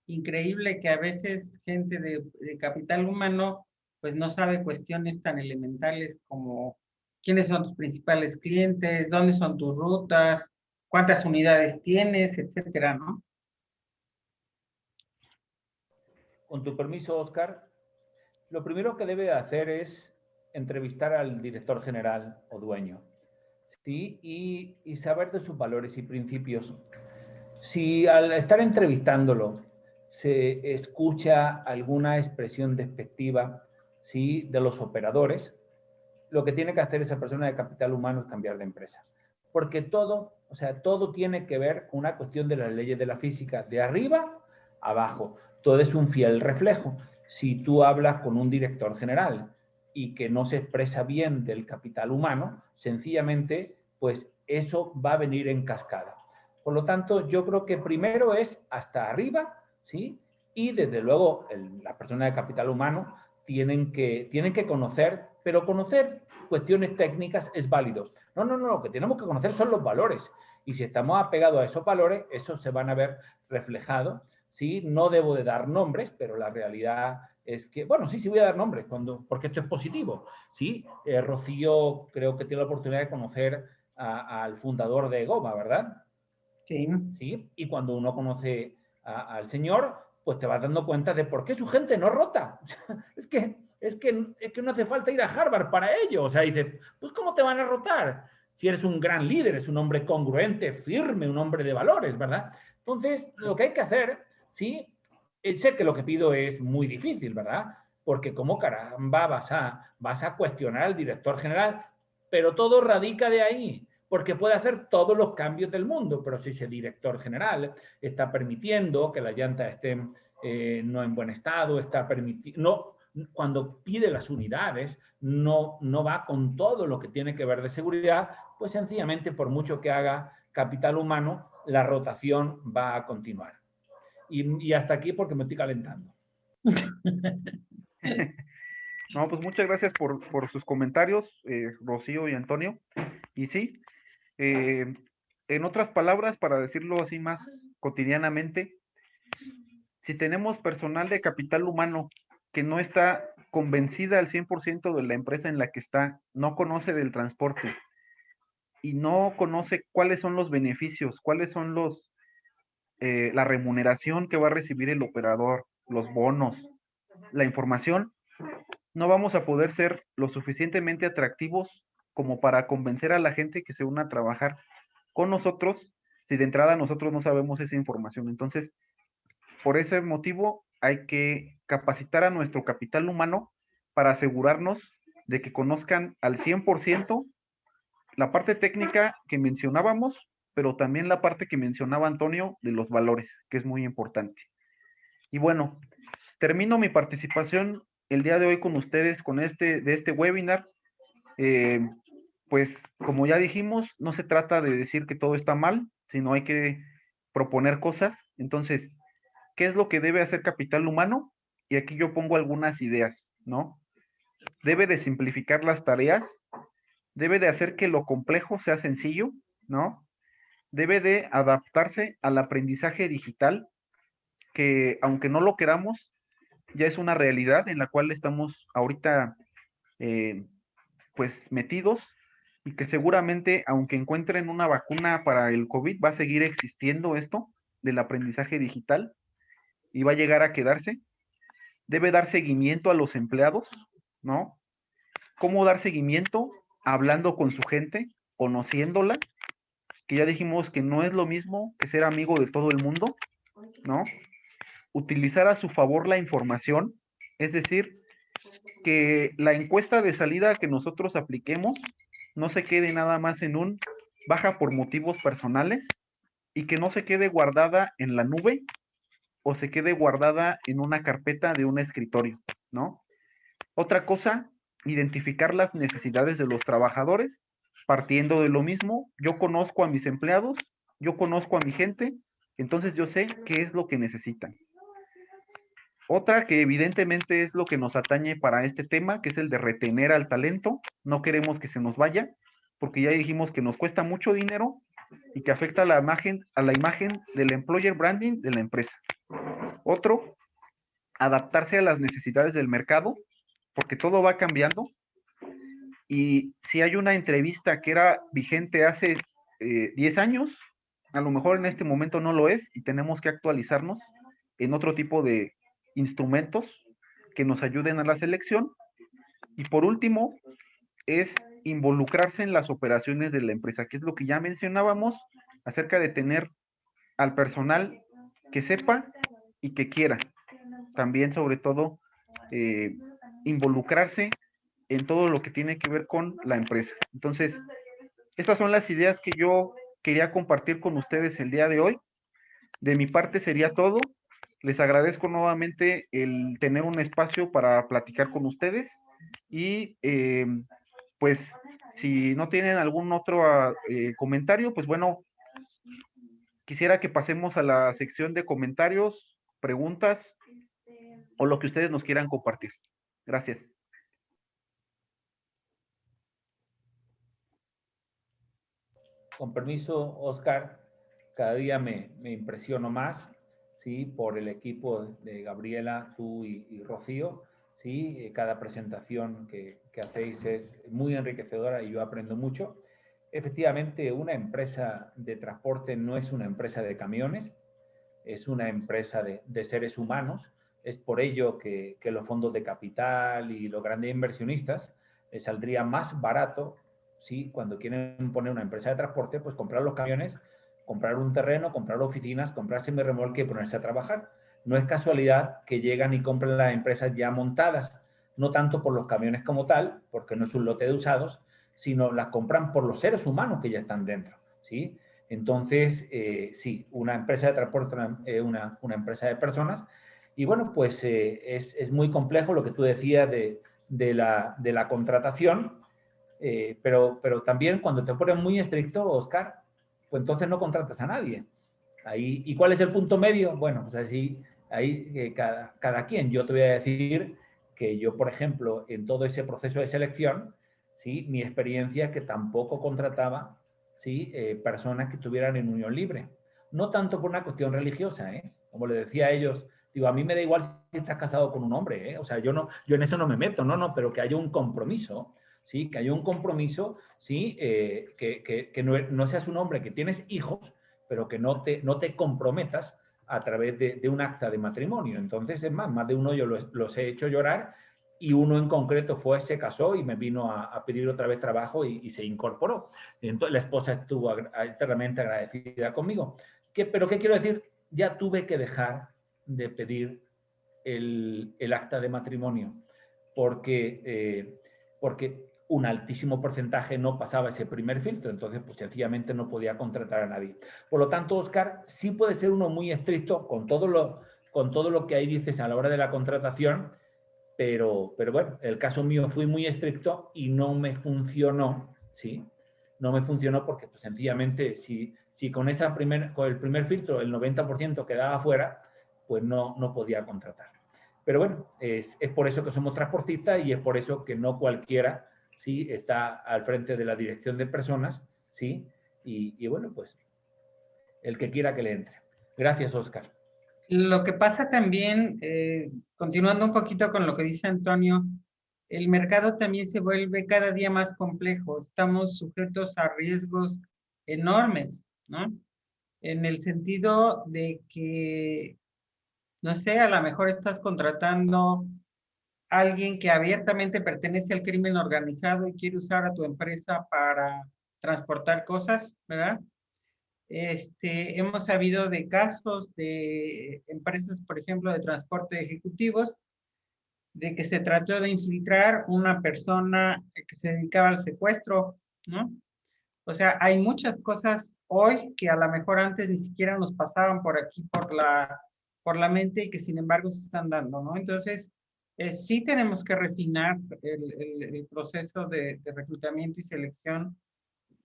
increíble que a veces gente de capital humano pues no sabe cuestiones tan elementales como quiénes son tus principales clientes, dónde son tus rutas, cuántas unidades tienes, etcétera, ¿no? Con tu permiso, Oscar, lo primero que debe hacer es entrevistar al director general o dueño, ¿sí? Y saber de sus valores y principios. Si al estar entrevistándolo se escucha alguna expresión despectiva, ¿sí?, de los operadores, lo que tiene que hacer esa persona de capital humano es cambiar de empresa. Porque todo, o sea, todo tiene que ver con una cuestión de las leyes de la física, de arriba a abajo. Todo es un fiel reflejo. Si tú hablas con un director general y que no se expresa bien del capital humano, sencillamente, pues eso va a venir en cascada. Por lo tanto, yo creo que primero es hasta arriba, ¿sí? Y desde luego la persona de capital humano tienen que conocer, pero conocer cuestiones técnicas es válido. No, lo que tenemos que conocer son los valores. Y si estamos apegados a esos valores, esos se van a ver reflejados, ¿sí? No debo de dar nombres, pero la realidad es que, bueno, sí voy a dar nombres, porque esto es positivo, ¿sí? Rocío creo que tiene la oportunidad de conocer al fundador de Goma, ¿verdad? Sí. ¿Sí? Y cuando uno conoce al señor, pues te vas dando cuenta de por qué su gente no rota. es que no hace falta ir a Harvard para ello. O sea, dices, pues ¿cómo te van a rotar? Si eres un gran líder, es un hombre congruente, firme, un hombre de valores, ¿verdad? Entonces, lo que hay que hacer, ¿sí? Sé que lo que pido es muy difícil, ¿verdad? Porque como caramba vas a cuestionar al director general, pero todo radica de ahí, porque puede hacer todos los cambios del mundo, pero si ese director general está permitiendo que las llantas estén no en buen estado, cuando pide las unidades, no va con todo lo que tiene que ver de seguridad, pues sencillamente por mucho que haga capital humano, la rotación va a continuar. Y hasta aquí porque me estoy calentando. No, pues muchas gracias por sus comentarios, Rocío y Antonio. Y sí, en otras palabras, para decirlo así más cotidianamente, si tenemos personal de capital humano que no está convencida al 100% de la empresa en la que está, no conoce del transporte y no conoce cuáles son los beneficios, cuáles son la remuneración que va a recibir el operador, los bonos, la información, no vamos a poder ser lo suficientemente atractivos como para convencer a la gente que se una a trabajar con nosotros si de entrada nosotros no sabemos esa información. Entonces, por ese motivo hay que capacitar a nuestro capital humano para asegurarnos de que conozcan al 100% la parte técnica que mencionábamos, pero también la parte que mencionaba Antonio de los valores, que es muy importante. Y bueno, termino mi participación el día de hoy con ustedes de este webinar. Pues como ya dijimos, no se trata de decir que todo está mal, sino hay que proponer cosas. Entonces, ¿qué es lo que debe hacer capital humano? Y aquí yo pongo algunas ideas, ¿no? Debe de simplificar las tareas, debe de hacer que lo complejo sea sencillo, ¿no? Debe de adaptarse al aprendizaje digital, que aunque no lo queramos, ya es una realidad en la cual estamos ahorita pues metidos y que seguramente, aunque encuentren una vacuna para el COVID, va a seguir existiendo esto del aprendizaje digital y va a llegar a quedarse. Debe dar seguimiento a los empleados, ¿no? ¿Cómo dar seguimiento? Hablando con su gente, conociéndola, que ya dijimos que no es lo mismo que ser amigo de todo el mundo, ¿no? Utilizar a su favor la información, es decir, que la encuesta de salida que nosotros apliquemos no se quede nada más en un baja por motivos personales y que no se quede guardada en la nube o se quede guardada en una carpeta de un escritorio, ¿no? Otra cosa, identificar las necesidades de los trabajadores, partiendo de lo mismo, yo conozco a mis empleados, yo conozco a mi gente, entonces yo sé qué es lo que necesitan. Otra que evidentemente es lo que nos atañe para este tema, que es el de retener al talento. No queremos que se nos vaya, porque ya dijimos que nos cuesta mucho dinero y que afecta a la imagen del employer branding de la empresa. Otro, adaptarse a las necesidades del mercado, porque todo va cambiando. Y si hay una entrevista que era vigente hace 10 años, a lo mejor en este momento no lo es y tenemos que actualizarnos en otro tipo de instrumentos que nos ayuden a la selección. Y por último, es involucrarse en las operaciones de la empresa, que es lo que ya mencionábamos acerca de tener al personal que sepa y que quiera. También, sobre todo, involucrarse en todo lo que tiene que ver con la empresa. Entonces, estas son las ideas que yo quería compartir con ustedes el día de hoy. De mi parte sería todo. Les agradezco nuevamente el tener un espacio para platicar con ustedes y pues si no tienen algún otro comentario, pues bueno, quisiera que pasemos a la sección de comentarios, preguntas o lo que ustedes nos quieran compartir. Gracias. Con permiso, Oscar, cada día me impresiono más, ¿sí? Por el equipo de Gabriela, tú y Rocío, ¿sí? Cada presentación que hacéis es muy enriquecedora y yo aprendo mucho. Efectivamente, una empresa de transporte no es una empresa de camiones, es una empresa de seres humanos. Es por ello que los fondos de capital y los grandes inversionistas les saldría más barato, ¿sí? Cuando quieren poner una empresa de transporte, pues comprar los camiones, comprar un terreno, comprar oficinas, comprar semi-remolque y ponerse a trabajar. No es casualidad que llegan y compran las empresas ya montadas, no tanto por los camiones como tal, porque no es un lote de usados, sino las compran por los seres humanos que ya están dentro, ¿sí? Entonces, sí, una empresa de transporte, una empresa de personas. Y bueno, pues es muy complejo lo que tú decías de la contratación, pero también cuando te pones muy estricto, Oscar, pues entonces no contratas a nadie. Ahí, ¿y cuál es el punto medio? Bueno, pues así, ahí cada quien. Yo te voy a decir que yo, por ejemplo, en todo ese proceso de selección, ¿sí? Mi experiencia es que tampoco contrataba, ¿sí? Personas que estuvieran en unión libre. No tanto por una cuestión religiosa, ¿eh? Como le decía a ellos, digo, a mí me da igual si estás casado con un hombre, ¿eh? O sea, yo en eso no me meto, no, pero que haya un compromiso, ¿sí? Que haya un compromiso, ¿sí? Que no seas un hombre que tienes hijos, pero que no te comprometas a través de un acta de matrimonio. Entonces, es más de uno yo los he hecho llorar y uno en concreto se casó y me vino a pedir otra vez trabajo y se incorporó. Entonces la esposa estuvo eternamente agradecida conmigo. ¿Pero qué quiero decir? Ya tuve que dejar de pedir el acta de matrimonio porque un altísimo porcentaje no pasaba ese primer filtro, entonces pues sencillamente no podía contratar a nadie. Por lo tanto, Óscar, sí puede ser uno muy estricto con todo lo que ahí dices a la hora de la contratación, pero bueno, el caso mío fui muy estricto y no me funcionó, ¿sí? No me funcionó porque pues sencillamente si con el primer filtro el 90% quedaba fuera, pues no podía contratar. Pero bueno, es por eso que somos transportistas y es por eso que no cualquiera, ¿sí?, está al frente de la dirección de personas, ¿sí? Y bueno, pues el que quiera que le entre. Gracias, Óscar. Lo que pasa también, continuando un poquito con lo que dice Antonio, el mercado también se vuelve cada día más complejo. Estamos sujetos a riesgos enormes, ¿no? En el sentido de que, no sé, a lo mejor estás contratando a alguien que abiertamente pertenece al crimen organizado y quiere usar a tu empresa para transportar cosas, ¿verdad? Hemos sabido de casos de empresas, por ejemplo, de transporte de ejecutivos, de que se trató de infiltrar una persona que se dedicaba al secuestro, ¿no? O sea, hay muchas cosas hoy que a lo mejor antes ni siquiera nos pasaban por aquí, por la mente y que sin embargo se están dando, ¿no? Entonces, sí tenemos que refinar el proceso de reclutamiento y selección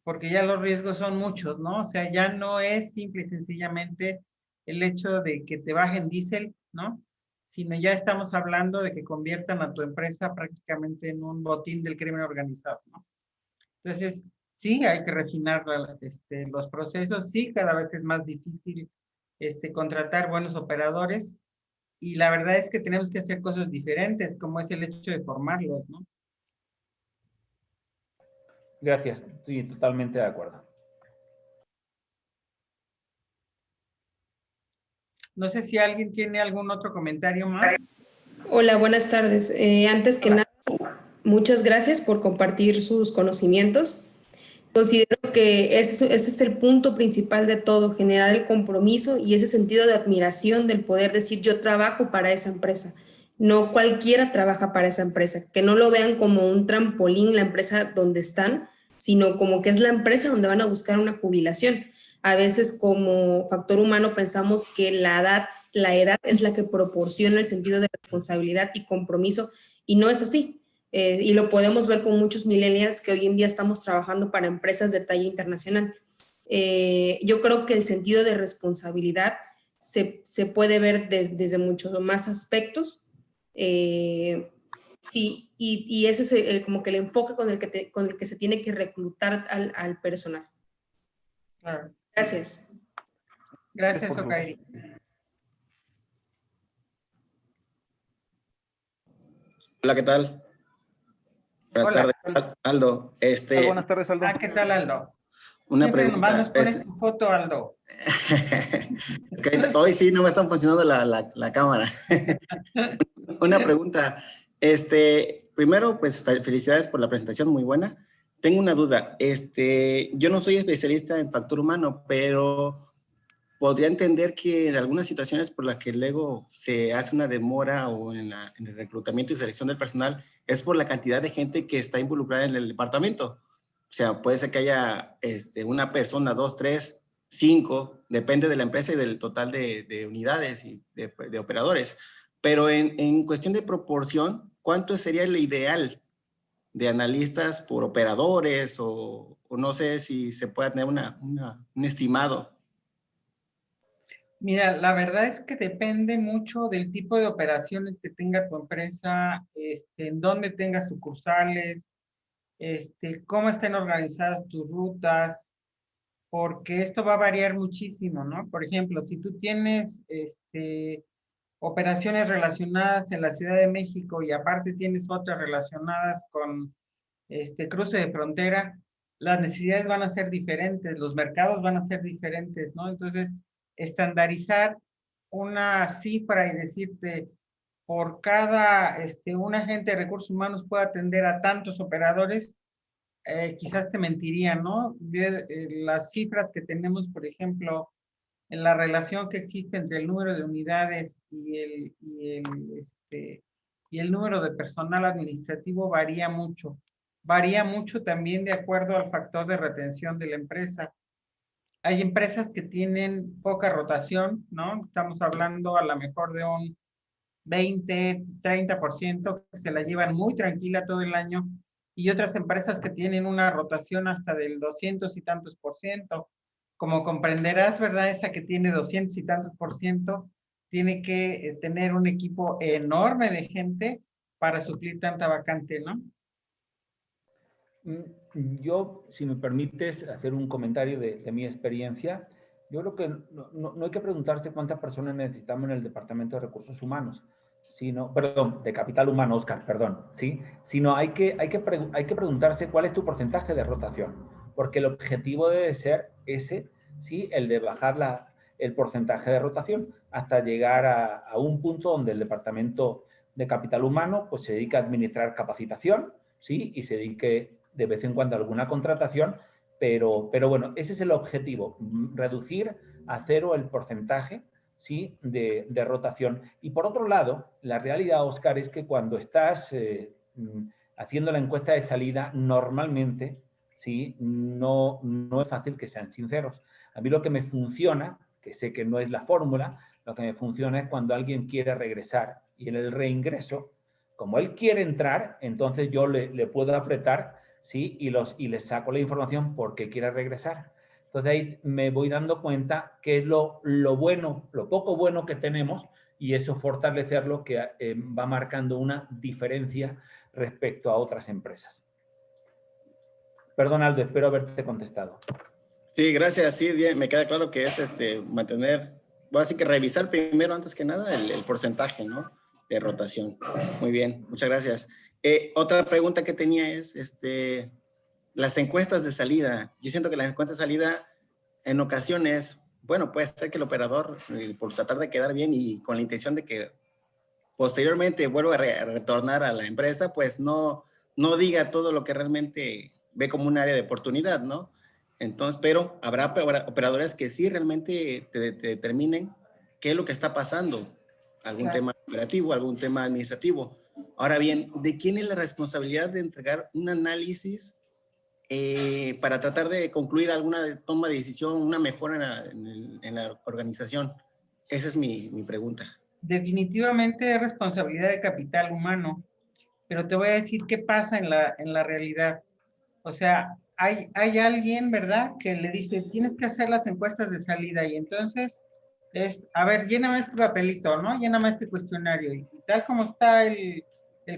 porque ya los riesgos son muchos, ¿no? O sea, ya no es simple y sencillamente el hecho de que te bajen diésel, ¿no? Sino ya estamos hablando de que conviertan a tu empresa prácticamente en un botín del crimen organizado, ¿no? Entonces, sí, hay que refinar los procesos, sí, cada vez es más difícil contratar buenos operadores y la verdad es que tenemos que hacer cosas diferentes, como es el hecho de formarlos, ¿no? Gracias, estoy totalmente de acuerdo. No sé si alguien tiene algún otro comentario más. Hola, buenas tardes. Antes que Hola. nada, muchas gracias por compartir sus conocimientos. Considero que este es el punto principal de todo, generar el compromiso y ese sentido de admiración del poder decir yo trabajo para esa empresa. No cualquiera trabaja para esa empresa, que no lo vean como un trampolín la empresa donde están, sino como que es la empresa donde van a buscar una jubilación. A veces como factor humano pensamos que la edad es la que proporciona el sentido de responsabilidad y compromiso y no es así. Y lo podemos ver con muchos millennials que hoy en día estamos trabajando para empresas de talla internacional. Yo creo que el sentido de responsabilidad se puede ver desde muchos más aspectos. Sí, y ese es como que el enfoque con el que se tiene que reclutar al personal. Claro. Gracias. Gracias, Okairi. Hola, ¿qué tal? Buenas Hola. tardes, Aldo. Buenas tardes, Aldo. ¿Qué tal, Aldo? Una Siempre pregunta. nomás nos pones tu foto, Aldo. Es que hoy sí no me están funcionando la cámara. Una pregunta. Primero, pues felicidades por la presentación, muy buena. Tengo una duda. Yo no soy especialista en factor humano, pero podría entender que en algunas situaciones por las que luego se hace una demora o en el reclutamiento y selección del personal es por la cantidad de gente que está involucrada en el departamento. O sea, puede ser que haya una persona, 2, 3, 5, depende de la empresa y del total de unidades y de operadores. Pero en cuestión de proporción, ¿cuánto sería el ideal de analistas por operadores o no sé si se puede tener un estimado? Mira, la verdad es que depende mucho del tipo de operaciones que tenga tu empresa, en dónde tengas sucursales, cómo estén organizadas tus rutas, porque esto va a variar muchísimo, ¿no? Por ejemplo, si tú tienes operaciones relacionadas en la Ciudad de México y aparte tienes otras relacionadas con cruce de frontera, las necesidades van a ser diferentes, los mercados van a ser diferentes, ¿no? Entonces, estandarizar una cifra y decirte por cada un agente de recursos humanos puede atender a tantos operadores, quizás te mentiría, ¿no? Las cifras que tenemos, por ejemplo, en la relación que existe entre el número de unidades y el número de personal administrativo varía mucho. Varía mucho también de acuerdo al factor de retención de la empresa. Hay empresas que tienen poca rotación, ¿no? Estamos hablando a lo mejor de un 20, 30%, que se la llevan muy tranquila todo el año, y otras empresas que tienen una rotación hasta del 200 y tantos por ciento. Como comprenderás, ¿verdad? Esa que tiene 200 y tantos por ciento, tiene que tener un equipo enorme de gente para suplir tanta vacante, ¿no? Yo, si me permites hacer un comentario de mi experiencia, yo creo que no hay que preguntarse cuántas personas necesitamos en el Departamento de Recursos Humanos, sino, perdón, de Capital Humano, Oscar, perdón, ¿sí? Sino hay que preguntarse cuál es tu porcentaje de rotación, porque el objetivo debe ser ese, ¿sí? El de bajar el porcentaje de rotación hasta llegar a un punto donde el Departamento de Capital Humano pues, se dedique a administrar capacitación, ¿sí? Y se dedique de vez en cuando alguna contratación, pero bueno, ese es el objetivo, reducir a cero el porcentaje, ¿sí? de rotación. Y por otro lado, la realidad, Oscar, es que cuando estás haciendo la encuesta de salida, normalmente, ¿sí? No es fácil que sean sinceros. A mí lo que me funciona, que sé que no es la fórmula, lo que me funciona es cuando alguien quiere regresar y en el reingreso, como él quiere entrar, entonces yo le puedo apretar, ¿sí? Y les saco la información porque quiere regresar. Entonces ahí me voy dando cuenta que es lo bueno, lo poco bueno que tenemos y eso fortalecerlo que va marcando una diferencia respecto a otras empresas. Perdón, Aldo, espero haberte contestado. Sí, gracias. Sí, bien, me queda claro que es mantener, voy a decir que revisar primero, antes que nada, el porcentaje, ¿no? De rotación. Muy bien, muchas gracias. Otra pregunta que tenía es, las encuestas de salida. Yo siento que las encuestas de salida, en ocasiones, bueno, puede ser que el operador, por tratar de quedar bien y con la intención de que posteriormente vuelva a retornar a la empresa, pues no diga todo lo que realmente ve como un área de oportunidad, ¿no? Entonces, pero habrá operadores que sí realmente te determinen qué es lo que está pasando, algún tema operativo, algún tema administrativo. Ahora bien, ¿de quién es la responsabilidad de entregar un análisis para tratar de concluir alguna toma de decisión, una mejora en la organización? Esa es mi pregunta. Definitivamente es responsabilidad de capital humano, pero te voy a decir qué pasa en la realidad. O sea, hay alguien, ¿verdad?, que le dice, tienes que hacer las encuestas de salida y entonces a ver, lléname este papelito, ¿no? Lléname este cuestionario y tal como está el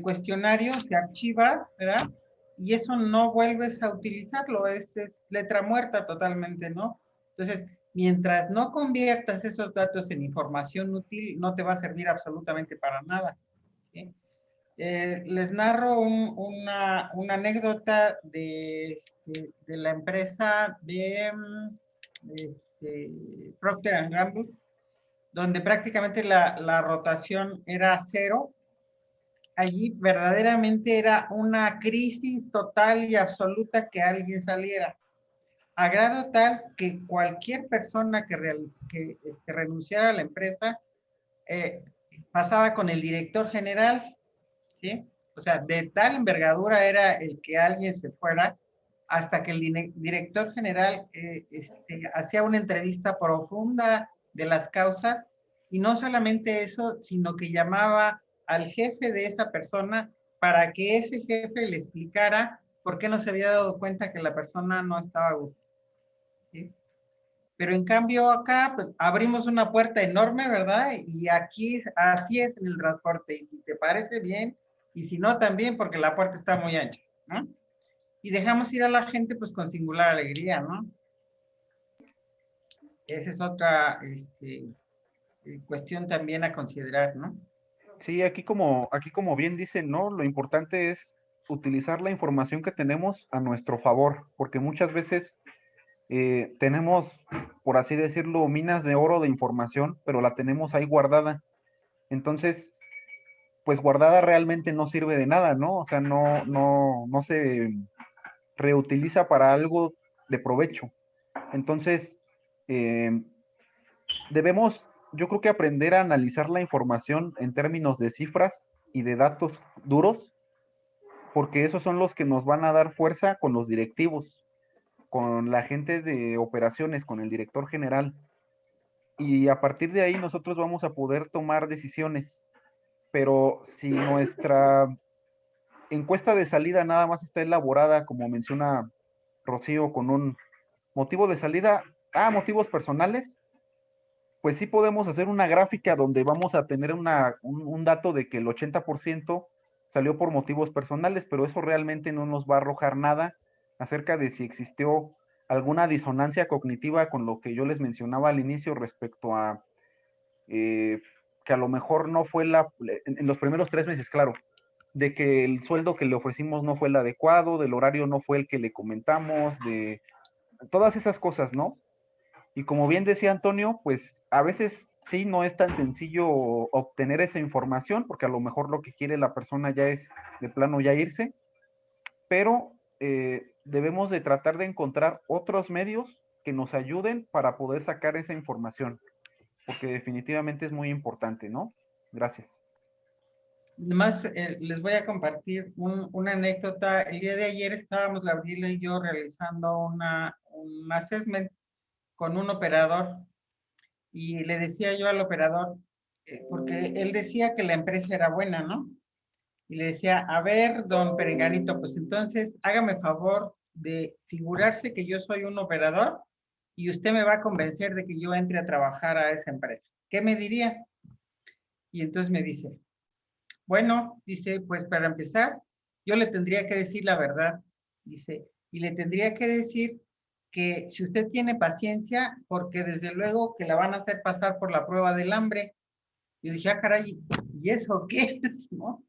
cuestionario, se archiva, ¿verdad? Y eso no vuelves a utilizarlo, es letra muerta totalmente, ¿no? Entonces, mientras no conviertas esos datos en información útil, no te va a servir absolutamente para nada, ¿sí? Les narro una anécdota de la empresa de Procter & Gamble, donde prácticamente la rotación era cero. Allí verdaderamente era una crisis total y absoluta que alguien saliera, a grado tal que cualquier persona que renunciara a la empresa pasaba con el director general, ¿sí? O sea, de tal envergadura era el que alguien se fuera, hasta que el director general hacía una entrevista profunda de las causas, y no solamente eso, sino que llamaba al jefe de esa persona para que ese jefe le explicara por qué no se había dado cuenta que la persona no estaba a gusto, ¿sí? Pero en cambio acá pues, abrimos una puerta enorme, ¿verdad? Y aquí así es en el transporte. Y si te parece bien, y si no también, porque la puerta está muy ancha, ¿no? Y dejamos ir a la gente pues con singular alegría, ¿no? Esa es otra cuestión también a considerar, ¿no? Sí, aquí como bien dicen, ¿no? Lo importante es utilizar la información que tenemos a nuestro favor, porque muchas veces tenemos, por así decirlo, minas de oro de información, pero la tenemos ahí guardada. Entonces, pues guardada realmente no sirve de nada, ¿no? O sea, no se reutiliza para algo de provecho. Entonces, debemos, yo creo que aprender a analizar la información en términos de cifras y de datos duros, porque esos son los que nos van a dar fuerza con los directivos, con la gente de operaciones, con el director general. Y a partir de ahí nosotros vamos a poder tomar decisiones. Pero si nuestra encuesta de salida nada más está elaborada, como menciona Rocío, con un motivo de salida, motivos personales, pues sí podemos hacer una gráfica donde vamos a tener un dato de que el 80% salió por motivos personales, pero eso realmente no nos va a arrojar nada acerca de si existió alguna disonancia cognitiva con lo que yo les mencionaba al inicio respecto a que a lo mejor no fue en los primeros 3 meses, claro, de que el sueldo que le ofrecimos no fue el adecuado, del horario no fue el que le comentamos, de todas esas cosas, ¿no? Y como bien decía Antonio, pues a veces sí no es tan sencillo obtener esa información, porque a lo mejor lo que quiere la persona ya es de plano ya irse, pero debemos de tratar de encontrar otros medios que nos ayuden para poder sacar esa información, porque definitivamente es muy importante, ¿no? Gracias. Además, les voy a compartir una anécdota. El día de ayer estábamos Gabriela y yo realizando un assessment con un operador y le decía yo al operador, porque él decía que la empresa era buena, ¿no? Y le decía, a ver, don Perenganito, pues entonces hágame favor de figurarse que yo soy un operador y usted me va a convencer de que yo entre a trabajar a esa empresa. ¿Qué me diría? Y entonces me dice, bueno, dice, pues para empezar, yo le tendría que decir la verdad, dice, y le tendría que decir que si usted tiene paciencia, porque desde luego que la van a hacer pasar por la prueba del hambre. Yo dije, caray, ¿y eso qué es, no?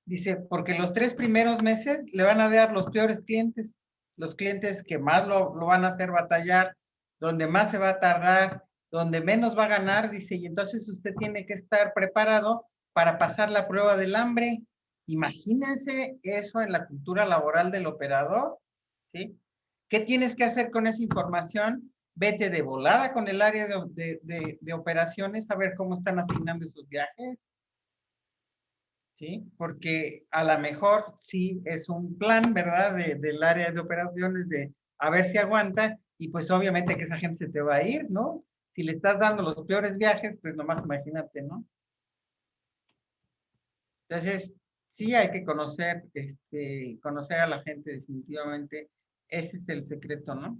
Dice, porque los 3 primeros meses le van a dar los peores clientes, los clientes que más lo van a hacer batallar, donde más se va a tardar, donde menos va a ganar, dice, y entonces usted tiene que estar preparado para pasar la prueba del hambre. Imagínense eso en la cultura laboral del operador, ¿sí? ¿Qué tienes que hacer con esa información? Vete de volada con el área de operaciones a ver cómo están asignando esos viajes. ¿Sí? Porque a lo mejor sí es un plan, ¿verdad? Del área de operaciones de a ver si aguanta y pues obviamente que esa gente se te va a ir, ¿no? Si le estás dando los peores viajes, pues nomás imagínate, ¿no? Entonces, sí hay que conocer, conocer a la gente definitivamente. Ese es el secreto, ¿no?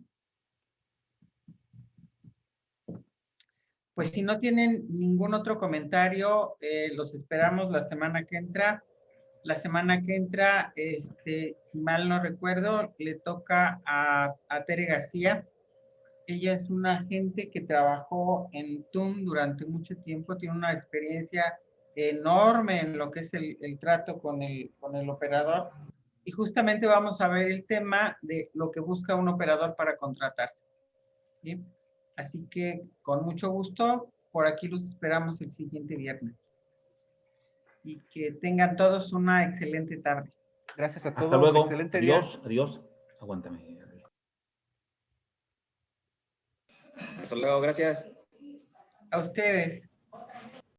Pues si no tienen ningún otro comentario, los esperamos la semana que entra. La semana que entra, si mal no recuerdo, le toca a Tere García. Ella es una agente que trabajó en TUM durante mucho tiempo, tiene una experiencia enorme en lo que es el trato con el operador. Y justamente vamos a ver el tema de lo que busca un operador para contratarse. ¿Sí? Así que con mucho gusto, por aquí los esperamos el siguiente viernes. Y que tengan todos una excelente tarde. Gracias a todos. Hasta luego. Excelente adiós, día. Adiós. Aguántame. Hasta luego, gracias. A ustedes.